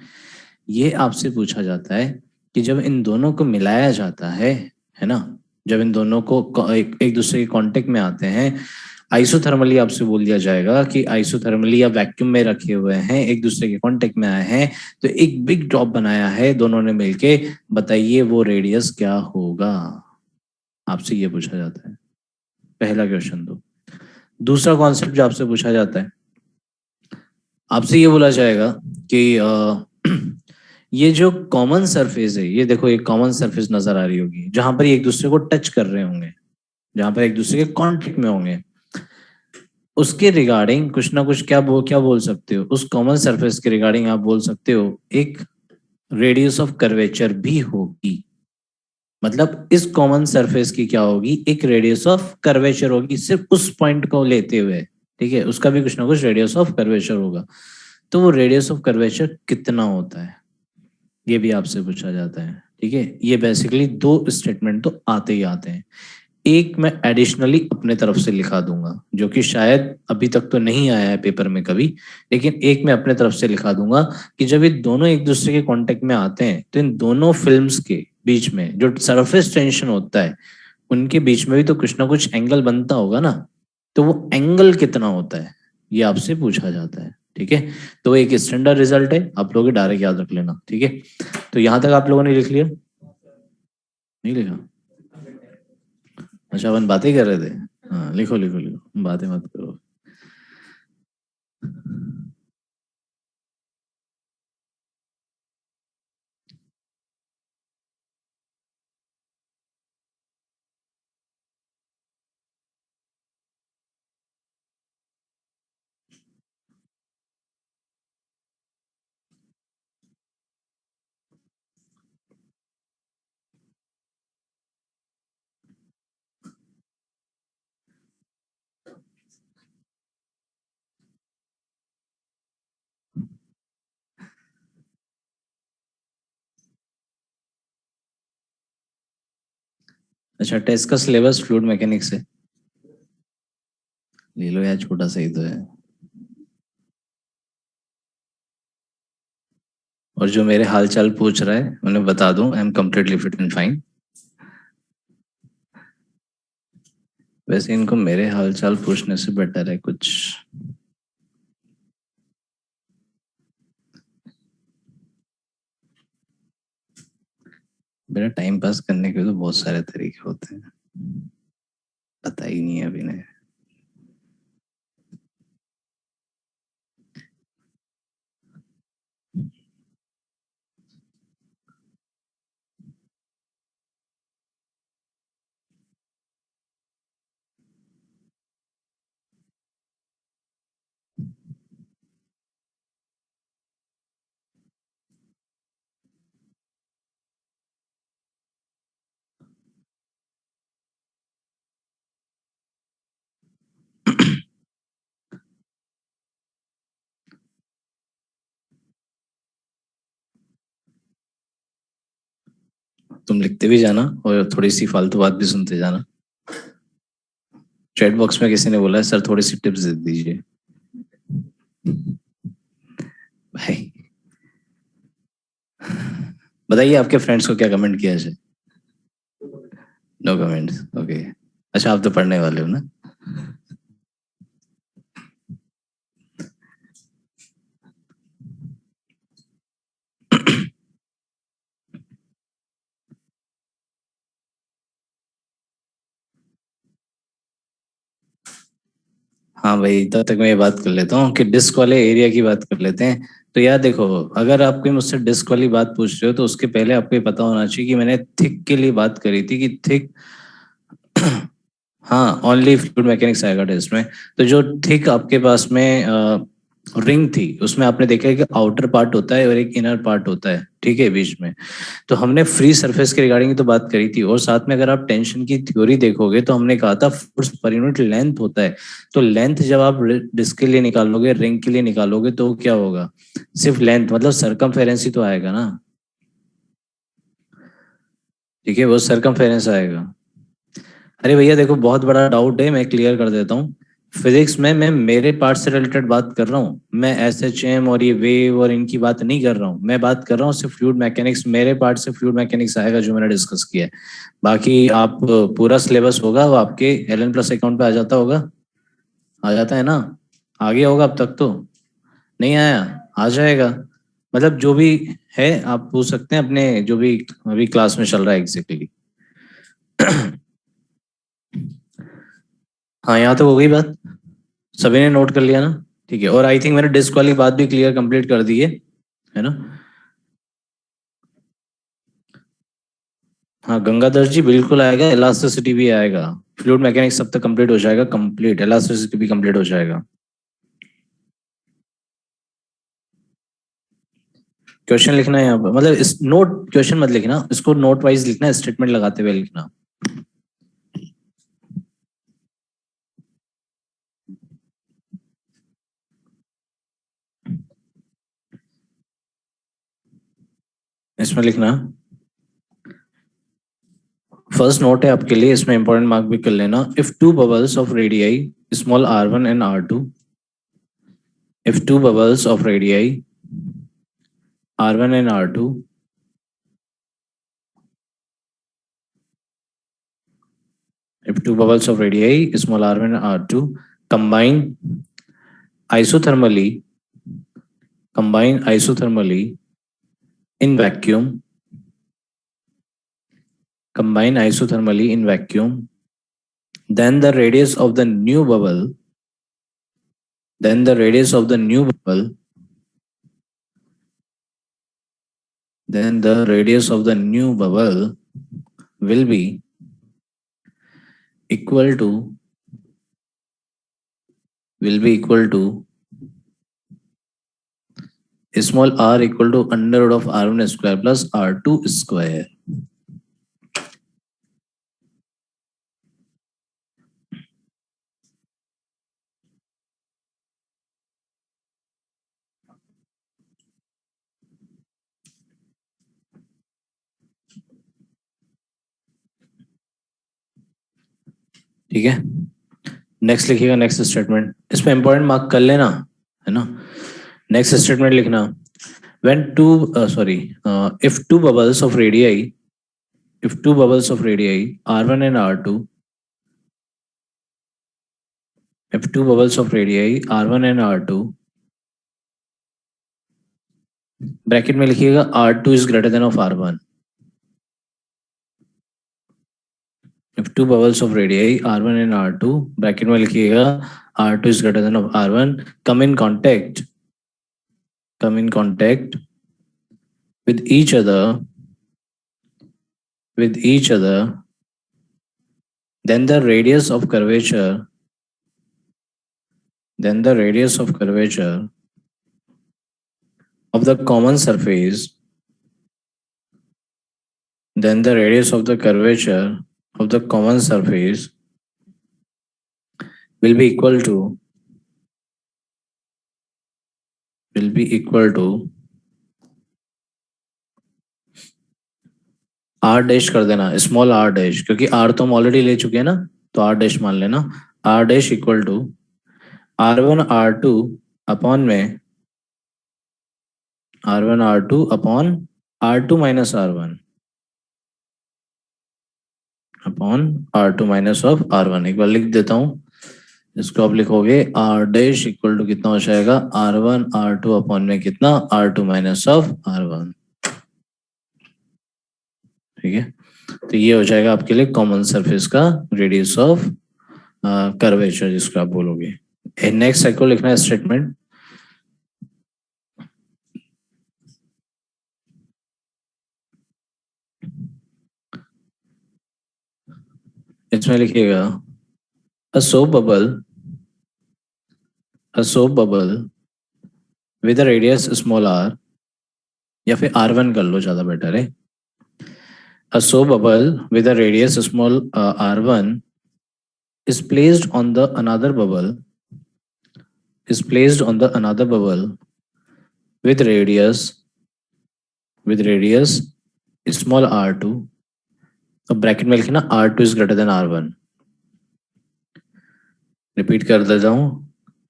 ये आपसे पूछा जाता है कि जब इन दोनों को मिलाया जाता है ना, जब इन दोनों को एक दूसरे के कांटेक्ट में आते हैं, आइसोथर्मली आपसे बोल दिया जाएगा कि आइसोथर्मली या वैक्यूम में रखे हुए हैं, एक दूसरे के कांटेक्ट में आए हैं, तो एक बिग ड्रॉप बनाया है दोनों ने मिलके, बताइए वो रेडियस क्या होगा। आपसे ये पूछा जाता है, पहला क्वेश्चन। तो दूसरा कॉन्सेप्ट जो आपसे पूछा जाता है, आपसे ये बोला जाएगा कि ये जो कॉमन सरफेस है, ये देखो एक कॉमन सरफेस नजर आ रही होगी जहां पर ये एक दूसरे को टच कर रहे होंगे, जहां पर एक दूसरे के कांटेक्ट में होंगे, उसके रिगार्डिंग कुछ ना कुछ क्या बोल सकते हो, उस कॉमन सरफेस के रिगार्डिंग आप बोल सकते हो एक रेडियस ऑफ कर्वेचर भी होगी। मतलब इस कॉमन सरफेस की क्या होगी, एक रेडियस ऑफ कर्वेचर होगी, सिर्फ उस पॉइंट को लेते हुए, ठीक है, उसका भी कुछ ना कुछ रेडियस ऑफ कर्वेचर होगा। तो वो रेडियस ऑफ कर्वेचर कितना होता है, ये भी आपसे पूछा जाता है, ठीक है। ये बेसिकली दो स्टेटमेंट तो आते ही आते हैं। एक मैं एडिशनली अपने तरफ से लिखा दूंगा जो कि शायद अभी तक तो नहीं आया है पेपर में कभी, लेकिन एक मैं अपने तरफ से लिखा दूंगा कि जब ये दोनों एक दूसरे के कांटेक्ट में आते हैं तो इन दोनों फिल्म्स के बीच में जो सरफेस टेंशन होता है, उनके बीच में भी तो कुछ ना कुछ एंगल बनता होगा ना, तो वो एंगल कितना होता है ये आपसे पूछा जाता है, ठीक है। तो एक स्टैंडर्ड रिजल्ट है, आप लोग डायरेक्ट याद रख लेना, ठीक है। तो यहां तक आप लोगों ने लिख लिया, नहीं लिखा? अच्छा, अपन बातें कर रहे थे। हाँ, लिखो लिखो लिखो, बातें मत करो। अच्छा, टेस्ट का सिलेबस फ्लूइड मैकेनिक्स है, ले लो यार, छोटा सा ही तो है। और जो मेरे हाल चाल पूछ रहा है उन्हें बता दूं, I am completely fit and fine. वैसे इनको मेरे हाल चाल पूछने से बेटर है कुछ। मेरा टाइम पास करने के तो बहुत सारे तरीके होते हैं, पता ही नहीं है अभी ने। तुम लिखते भी जाना और थोड़ी सी फालतू बात भी सुनते जाना। चैट बॉक्स में किसी ने बोला है सर थोड़ी सी टिप्स दे दीजिए। भाई बताइए आपके फ्रेंड्स को क्या कमेंट किया है? No comments, okay. अच्छा, आप तो पढ़ने वाले हो ना। हाँ भाई, तब तक मैं ये बात कर लेता हूँ कि डिस्क वाले एरिया की बात कर लेते हैं। तो यार देखो, अगर आप कोई मुझसे डिस्क वाली बात पूछ रहे हो तो उसके पहले आपको ये पता होना चाहिए कि मैंने थिक के लिए बात करी थी कि थिक हाँ, ओनली फ्लूइड मैकेनिक्स आएगा टेस्ट में। तो जो थिक आपके पास में रिंग थी, उसमें आपने देखा है कि आउटर पार्ट होता है और एक इनर पार्ट होता है, ठीक है, बीच में। तो हमने फ्री सरफेस के रिगार्डिंग तो बात करी थी, और साथ में अगर आप टेंशन की थ्योरी देखोगे तो हमने कहा था फोर्स पर यूनिट लेंथ होता है। तो लेंथ जब आप डिस्क के लिए निकालोगे, रिंग के लिए निकालोगे, तो क्या होगा, सिर्फ लेंथ मतलब सरकमफेरेंस ही तो आएगा ना। ठीक है, वो सरकमफेरेंस आएगा। अरे भैया देखो, बहुत बड़ा डाउट है, मैं क्लियर कर देता हूँ। फिजिक्स में मैं मेरे पार्ट से रिलेटेड बात कर रहा हूँ, मैं एस एच एम और ये वेव और इनकी बात नहीं कर रहा हूँ। मैं बात कर रहा हूँ सिर्फ फ्लूइड मैकेनिक्स, मेरे पार्ट से फ्लूइड मैकेनिक्स आएगा जो मैंने डिस्कस किया है। बाकी आप पूरा सिलेबस होगा वो आपके एल एन प्लस अकाउंट पे आ जाता होगा, आ जाता है ना? आ गया होगा अब तक तो, नहीं आया? आ जाएगा। मतलब जो भी है आप पूछ सकते हैं अपने, जो भी अभी क्लास में चल रहा है एग्जैक्टली। हाँ, यहाँ तक हो गई बात, सभी ने नोट कर लिया ना? ठीक है, और आई थिंक मैंने डिस्क वाली बात भी क्लियर कंप्लीट कर दी है ना? हाँ गंगाधर जी, बिल्कुल आएगा, इलास्टिसिटी भी आएगा। फ्लूइड मैकेनिक्स सब तक कंप्लीट हो जाएगा, कंप्लीट इलास्टिसिटी भी कंप्लीट हो जाएगा। क्वेश्चन लिखना है यहाँ पर, मतलब इस नोट, क्वेश्चन मत लिखना, इसको नोट वाइज लिखना, स्टेटमेंट लगाते हुए लिखना। इसमें लिखना, फर्स्ट नोट है आपके लिए, इसमें इंपॉर्टेंट मार्क भी कर लेना। If two bubbles of radii small r1 and r2, if two bubbles of radii r1 and r2, if two bubbles of radii small r1 and r2 combine isothermally, combine isothermally in vacuum, combine isothermally in vacuum, then the radius of the new bubble, then the radius of the new bubble, then the radius of the new bubble will be equal to, will be equal to small r equal to under root of r1 square plus r2 square. ठीक है, next लिखिएगा, next statement, इसमें important mark कर लेना, है ना? Next statement लिखना, when two sorry if two bubbles of radii, if two bubbles of radii r1 and r2, if two bubbles of radii r1 and r2, bracket में लिखिएगा r2 is greater than of r1, if two bubbles of radii r1 and r2, bracket में लिखिएगा r2 is greater than of r1, come in contact, come in contact with each other, with each other, then the radius of curvature, then the radius of curvature of the common surface, then the radius of the curvature of the common surface will be equal to, will be equal to r dash कर देना, small r dash, क्योंकि r तो हम already ले चुके हैं ना, तो r डैश मान लेना। r dash equal to r1 r2 upon में r1 r2 upon r2 minus r1 upon r2 minus of r1। एक बार लिख देता हूँ, इसको आप लिखोगे r डैश इक्वल टू कितना हो जाएगा, r1 r2 अपॉन में कितना, r2 माइनस ऑफ r1। ठीक है, तो ये हो जाएगा आपके लिए कॉमन सरफेस का रेडियस ऑफ कर्वेचर जिसको आप बोलोगे। नेक्स्ट साइकिल लिखना है स्टेटमेंट, इसमें लिखिएगा a soap bubble, a soap bubble with a radius small r, या फिर r1 कर लो, ज्यादा बेटर है। A soap bubble with a radius small r1 is placed on the another bubble, is placed on the another bubble with radius small r2, तो bracket में लिखना R2 is greater than R1। Repeat कर देता हूँ,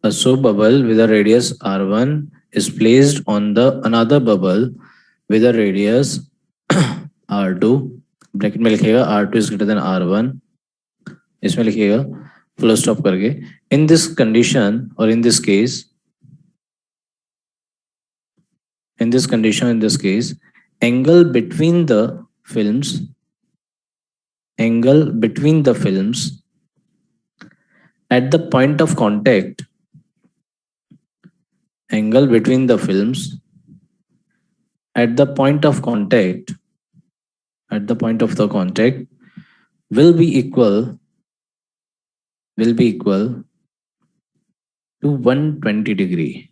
a soap bubble with a radius R1 is placed on the another bubble with a radius R2, bracket में लिखेगा R2 is greater than R1, इसमें लिखिएगा फुल स्टॉप करके, in this condition or in this case, in this case, angle between the films at the point of contact, angle between the films at the point of contact will be equal to 120 degree,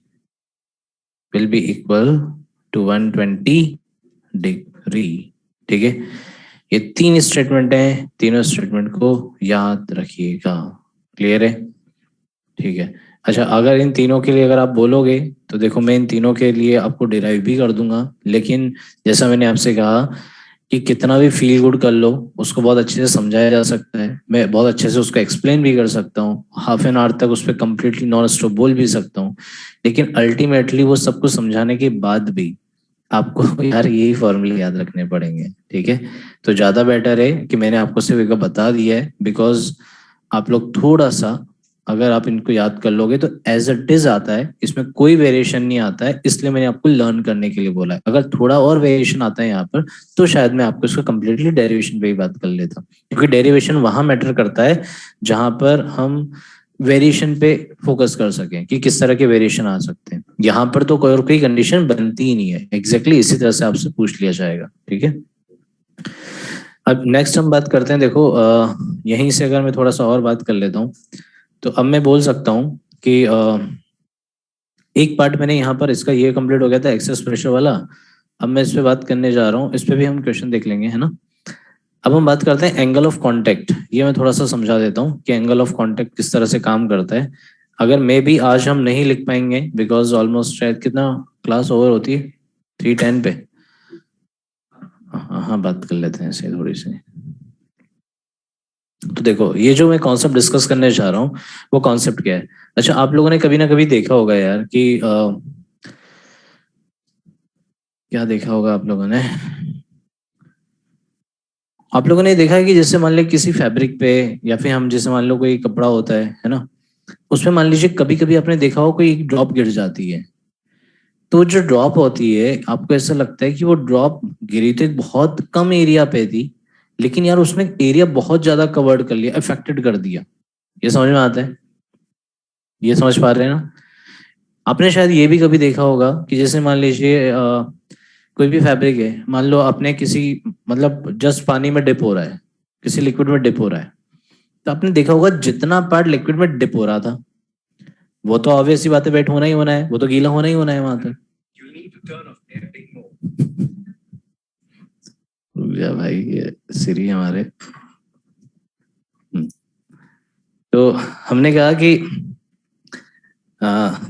will be equal to 120 degree। ठीक है, ये तीन statement हैं, तीनों statement को याद रखिएगा। Clear है? ठीक है। अच्छा, अगर इन तीनों के लिए अगर आप बोलोगे तो देखो मैं इन तीनों के लिए आपको डिराइव भी कर दूंगा, लेकिन जैसा मैंने आपसे कहा कि कितना भी फील गुड कर लो उसको बहुत अच्छे से समझाया जा सकता है, मैं बहुत अच्छे से उसको एक्सप्लेन भी कर सकता हूँ, हाफ एन आवर तक उस पर कम्प्लीटली नॉन स्टॉप बोल भी सकता हूँ, लेकिन अल्टीमेटली वो सब कुछ समझाने के बाद भी आपको यार यही फॉर्मूले याद रखने पड़ेंगे। ठीक है, तो ज्यादा बेटर है कि मैंने आपको सिर्फ एक बता दिया है, बिकॉज आप लोग थोड़ा सा अगर आप इनको याद कर लोगे तो एज इट इज आता है, इसमें कोई वेरिएशन नहीं आता है, इसलिए मैंने आपको लर्न करने के लिए बोला है। अगर थोड़ा और वेरिएशन आता है यहाँ पर तो शायद मैं आपको इसको कम्प्लीटली डेरिवेशन पे ही बात कर लेता, क्योंकि डेरिवेशन वहां मैटर करता है जहां पर हम वेरिएशन पे फोकस कर सकें कि किस तरह के वेरिएशन आ सकते हैं। यहाँ पर तो कोई और कोई कंडीशन बनती ही नहीं है, एग्जैक्टली इसी तरह से आपसे पूछ लिया जाएगा। ठीक है, अब नेक्स्ट हम बात करते हैं। देखो यहीं से अगर मैं थोड़ा सा और बात कर लेता हूँ तो अब मैं बोल सकता हूँ कि एक पार्ट मैंने यहाँ पर इसका ये कंप्लीट हो गया था एक्सेस प्रेशर वाला, अब मैं इस पे बात करने जा रहा हूँ, इस पे भी हम क्वेश्चन देख लेंगे, है ना। अब हम बात करते हैं एंगल ऑफ कांटेक्ट, ये मैं थोड़ा सा समझा देता हूँ कि एंगल ऑफ कांटेक्ट किस तरह से काम करता है। अगर मे भी आज हम नहीं लिख पाएंगे बिकॉज ऑलमोस्ट शायद कितना क्लास ओवर होती है 3:10 पे, हाँ बात कर लेते हैं ऐसे थोड़ी सी। तो देखो ये जो मैं कॉन्सेप्ट डिस्कस करने जा रहा हूँ वो कॉन्सेप्ट क्या है। अच्छा, आप लोगों ने कभी ना कभी देखा होगा यार कि क्या देखा होगा आप लोगों ने, आप लोगों ने देखा है कि जैसे मान लीजिए किसी फैब्रिक पे या फिर हम जैसे मान लो कोई कपड़ा होता है ना, उसमें मान लीजिए कभी कभी आपने देखा हो कोई ड्रॉप गिर जाती है, तो जो ड्रॉप होती है आपको ऐसा लगता है कि वो ड्रॉप गिरी तो एक बहुत कम एरिया पे थी, लेकिन यार उसने एरिया बहुत ज्यादा कवर्ड कर लिया, अफेक्टेड कर दिया। ये समझ में आता है? ये समझ पा रहे हैं ना? आपने शायद ये भी कभी देखा होगा कि जैसे मान लीजिए कोई भी फैब्रिक है, मान लो आपने किसी मतलब जस्ट पानी में डिप हो रहा है, किसी लिक्विड में डिप हो रहा है, तो आपने देखा होगा जितना पार्ट लिक्विड में डिप हो रहा था वो तो ऑब्वियस सी बात है वेट होना ही होना है, वो तो गीला होना ही होना है वहां तक। या भाई ये सिरी हमारे तो हमने कहा कि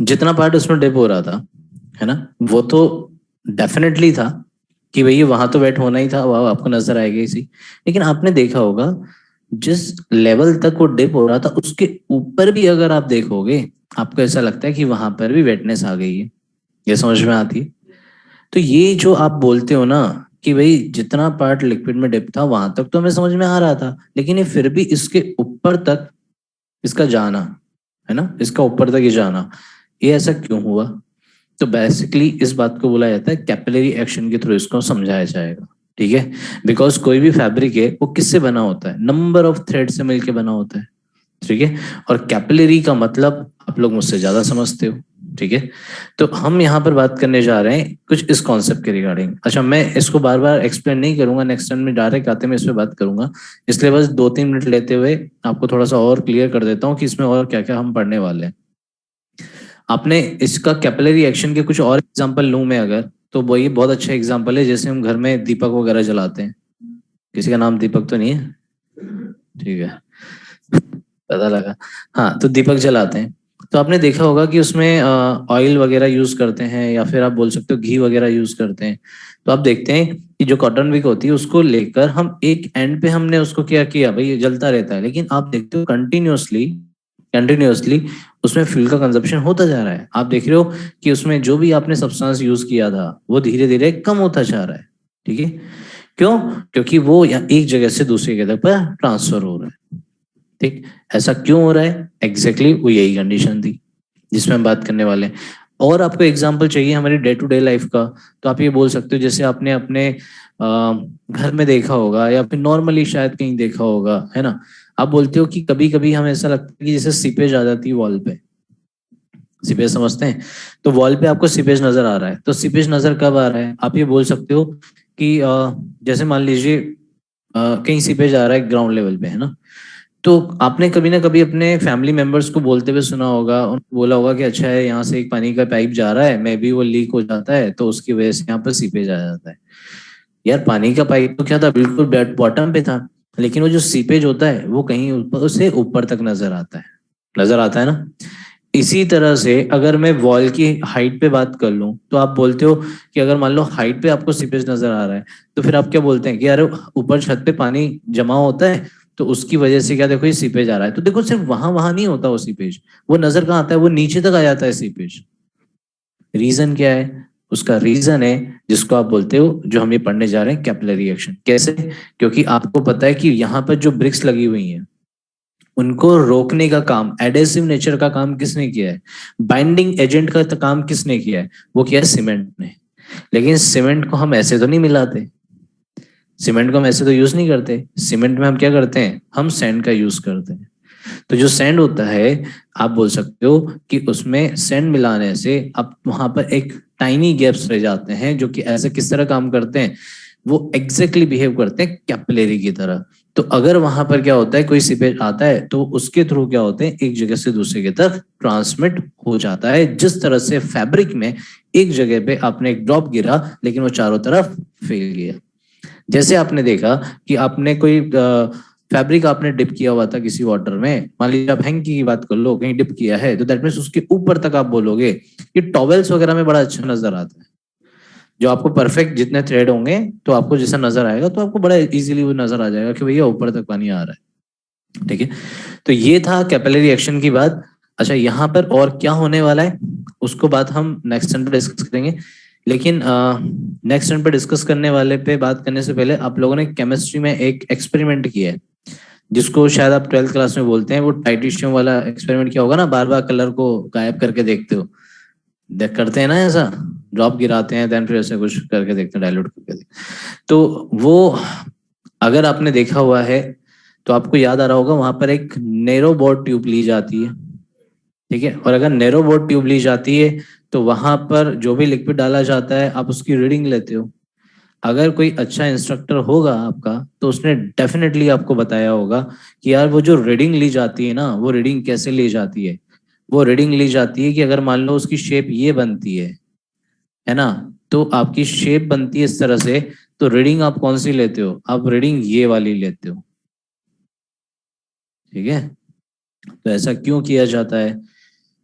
जितना पार्ट उसमें डिप हो रहा था, है ना, वो तो डेफिनेटली था कि भाई वहां तो वेट होना ही था, वो आपको नजर आएगा इसी, लेकिन आपने देखा होगा जिस लेवल तक वो डिप हो रहा था उसके ऊपर भी अगर आप देखोगे आपको ऐसा लगता है कि वहां पर भी वेटनेस आ गई है। ये समझ में आती है? तो ये जो आप बोलते हो ना कि भाई जितना पार्ट लिक्विड में डिप था वहां तक तो हमें समझ में आ रहा था, लेकिन ये फिर भी इसके ऊपर तक इसका जाना, है ना, इसका ऊपर तक ये जाना, ये ऐसा क्यों हुआ? तो बेसिकली इस बात को बोला जाता है कैपिलरी एक्शन के थ्रू इसको समझाया जाएगा। ठीक है, बिकॉज कोई भी फैब्रिक है वो किससे बना होता है, नंबर ऑफ थ्रेड से मिलके बना होता है। ठीक है, और कैपिलरी का मतलब आप लोग मुझसे ज्यादा समझते हो। ठीक है, तो हम यहाँ पर बात करने जा रहे हैं कुछ इस कॉन्सेप्ट के रिगार्डिंग। अच्छा, मैं इसको बार बार एक्सप्लेन नहीं करूंगा, नेक्स्ट टाइम में डायरेक्ट आते मैं इस पर बात करूंगा, इसलिए बस 2-3 मिनट लेते हुए आपको थोड़ा सा और क्लियर कर देता हूँ कि इसमें और क्या क्या हम पढ़ने वाले हैं। आपने इसका कैपिलरी एक्शन के कुछ और एग्जाम्पल लूं मैं अगर, तो वो ये बहुत अच्छा एग्जाम्पल है, जैसे हम घर में दीपक वगैरह जलाते हैं, किसी का नाम दीपक तो नहीं है? ठीक है, पता लगा। हाँ, तो दीपक जलाते हैं, तो आपने देखा होगा कि उसमें ऑयल वगैरह यूज करते हैं या फिर आप बोल सकते हो घी वगैरह यूज करते हैं। तो आप देखते हैं कि जो कॉटन विक होती है उसको लेकर हम एक एंड पे हमने उसको क्या किया भाई, ये जलता रहता है, लेकिन आप देखते हो कंटिन्यूअसली कंटिन्यूअसली उसमें फ्यूल का कंजप्शन होता जा रहा है। आप देख रहे हो कि उसमें जो भी आपने सब्सटेंस यूज किया था वो धीरे धीरे कम होता जा रहा है। ठीक है, क्यों? क्योंकि वो एक जगह से दूसरी जगह पर ट्रांसफर हो रहा है। ठीक, ऐसा क्यों हो रहा है? एग्जैक्टली वो यही कंडीशन थी जिसमें हम बात करने वाले हैं। और आपको एग्जांपल चाहिए हमारी डे टू डे लाइफ का, तो आप ये बोल सकते हो जैसे आपने अपने घर में देखा होगा या फिर नॉर्मली शायद कहीं देखा होगा, है ना? आप बोलते हो कि कभी कभी हमें ऐसा लगता है कि जैसे सीपेज आ जाती है वॉल पे। सीपेज समझते हैं? तो वॉल पे आपको सीपेज नजर आ रहा है, तो सीपेज नजर कब आ रहा है? आप ये बोल सकते हो कि जैसे मान लीजिए कहीं सीपेज आ रहा है ग्राउंड लेवल पे, है ना? तो आपने कभी ना कभी अपने फैमिली मेंबर्स को बोलते हुए सुना होगा, उनको बोला होगा कि अच्छा है यहाँ से एक पानी का पाइप जा रहा है, मे बी वो लीक हो जाता है तो उसकी वजह से यहाँ पर सीपेज आ जाता है। यार पानी का पाइप तो क्या था, बिल्कुल बॉटम पे था, लेकिन वो जो सीपेज होता है वो कहीं ऊपर से ऊपर तक नजर आता है। नजर आता है ना? इसी तरह से अगर मैं वॉल की हाइट पे बात कर लूं तो आप बोलते हो कि अगर मान लो हाइट पे आपको सीपेज नजर आ रहा है, तो फिर आप क्या बोलते हैं कि यार ऊपर छत पे पानी जमा होता है तो उसकी वजह से क्या, देखो ये सीपेज आ रहा है। तो देखो सिर्फ वहां वहां नहीं होता वो सीपेज, वो नजर कहाँ आता है, वो नीचे तक आ जाता है सीपेज। रीजन क्या है? उसका रीजन है जिसको आप बोलते हो, जो हम ये पढ़ने जा रहे हैं, कैपिलरी एक्शन। कैसे? क्योंकि आपको पता है कि यहाँ पर जो ब्रिक्स लगी हुई हैं उनको रोकने का काम, एडेसिव नेचर का काम किसने किया है? बाइंडिंग एजेंट का काम किसने किया है? वो किया है सीमेंट ने। लेकिन सीमेंट को हम ऐसे तो नहीं मिलाते, सीमेंट को हम ऐसे तो यूज नहीं करते। सीमेंट में हम क्या करते हैं? हम सैंड का यूज करते हैं। तो जो सैंड होता है, आप बोल सकते हो कि उसमें सैंड मिलाने से अब वहां पर एक टाइनी गैप्स रह जाते हैं जो कि ऐसे किस तरह काम करते हैं, वो एग्जैक्टली बिहेव करते हैं कैपिलरी की तरह। तो अगर वहां पर क्या होता है, कोई सीपेज आता है तो उसके थ्रू क्या होते हैं, एक जगह से दूसरी जगह तक ट्रांसमिट हो जाता है। जिस तरह से फैब्रिक में एक जगह पे आपने एक ड्रॉप गिरा लेकिन वो चारों तरफ फैल गया। जैसे आपने देखा कि आपने कोई फैब्रिक आपने डिप किया हुआ था किसी वाटर में, मान लीजिए आप हैंकी की बात कर लो, कहीं डिप किया है, तो दैट मीन्स उसके ऊपर तक आप बोलोगे कि टॉवेल्स वगैरह में बड़ा अच्छा नजर आता है। जो आपको परफेक्ट जितने थ्रेड होंगे तो आपको जैसा नजर आएगा तो आपको बड़ा इजीली वो नजर आ जाएगा कि भैया ऊपर तक पानी आ रहा है। ठीक है, तो ये था कैपिलरी एक्शन की बात। अच्छा, यहाँ पर और क्या होने वाला है उसको बात हम नेक्स्ट टर्न पे डिस्कस करेंगे। लेकिन नेक्स्ट टर्न पे डिस्कस करने वाले पे बात करने से पहले आप लोगों ने केमिस्ट्री में एक एक्सपेरिमेंट किया है जिसको शायद आप 12th क्लास में बोलते हैं, वो टाइटिशियम वाला एक्सपेरिमेंट किया होगा ना, बार बार कलर को गायब करके देखते हो, देख करते हैं ना ऐसा, ड्रॉप गिराते हैं देन फिर ऐसे कुछ करके देखते हैं, डायल्यूट करके देखते हैं। तो वो अगर आपने देखा हुआ है तो आपको याद आ रहा होगा, वहां पर एक नैरो बोर ट्यूब ली जाती है। ठीक है, और अगर नैरो बोर ट्यूब ली जाती है तो वहां पर जो भी लिक्विड डाला जाता है आप उसकी रीडिंग लेते हो। अगर कोई अच्छा इंस्ट्रक्टर होगा आपका तो उसने डेफिनेटली आपको बताया होगा कि यार वो जो रीडिंग ली जाती है ना, वो रीडिंग कैसे ली जाती है। वो रीडिंग ली जाती है कि अगर मान लो उसकी शेप ये बनती है ना, तो आपकी शेप बनती है इस तरह से, तो रीडिंग आप कौन सी लेते हो? आप रीडिंग ये वाली लेते हो। ठीक है, तो ऐसा क्यों किया जाता है,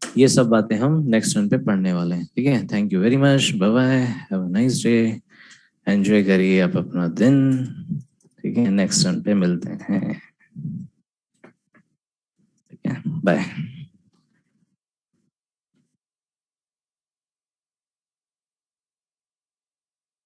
ये सब बातें हम नेक्स्ट टर्न पे पढ़ने वाले हैं। ठीक है, thank you very much, bye bye, have a nice day, enjoy करिए आप अपना दिन। ठीक है, नेक्स्ट टर्न पे मिलते हैं। ठीक है, बाय।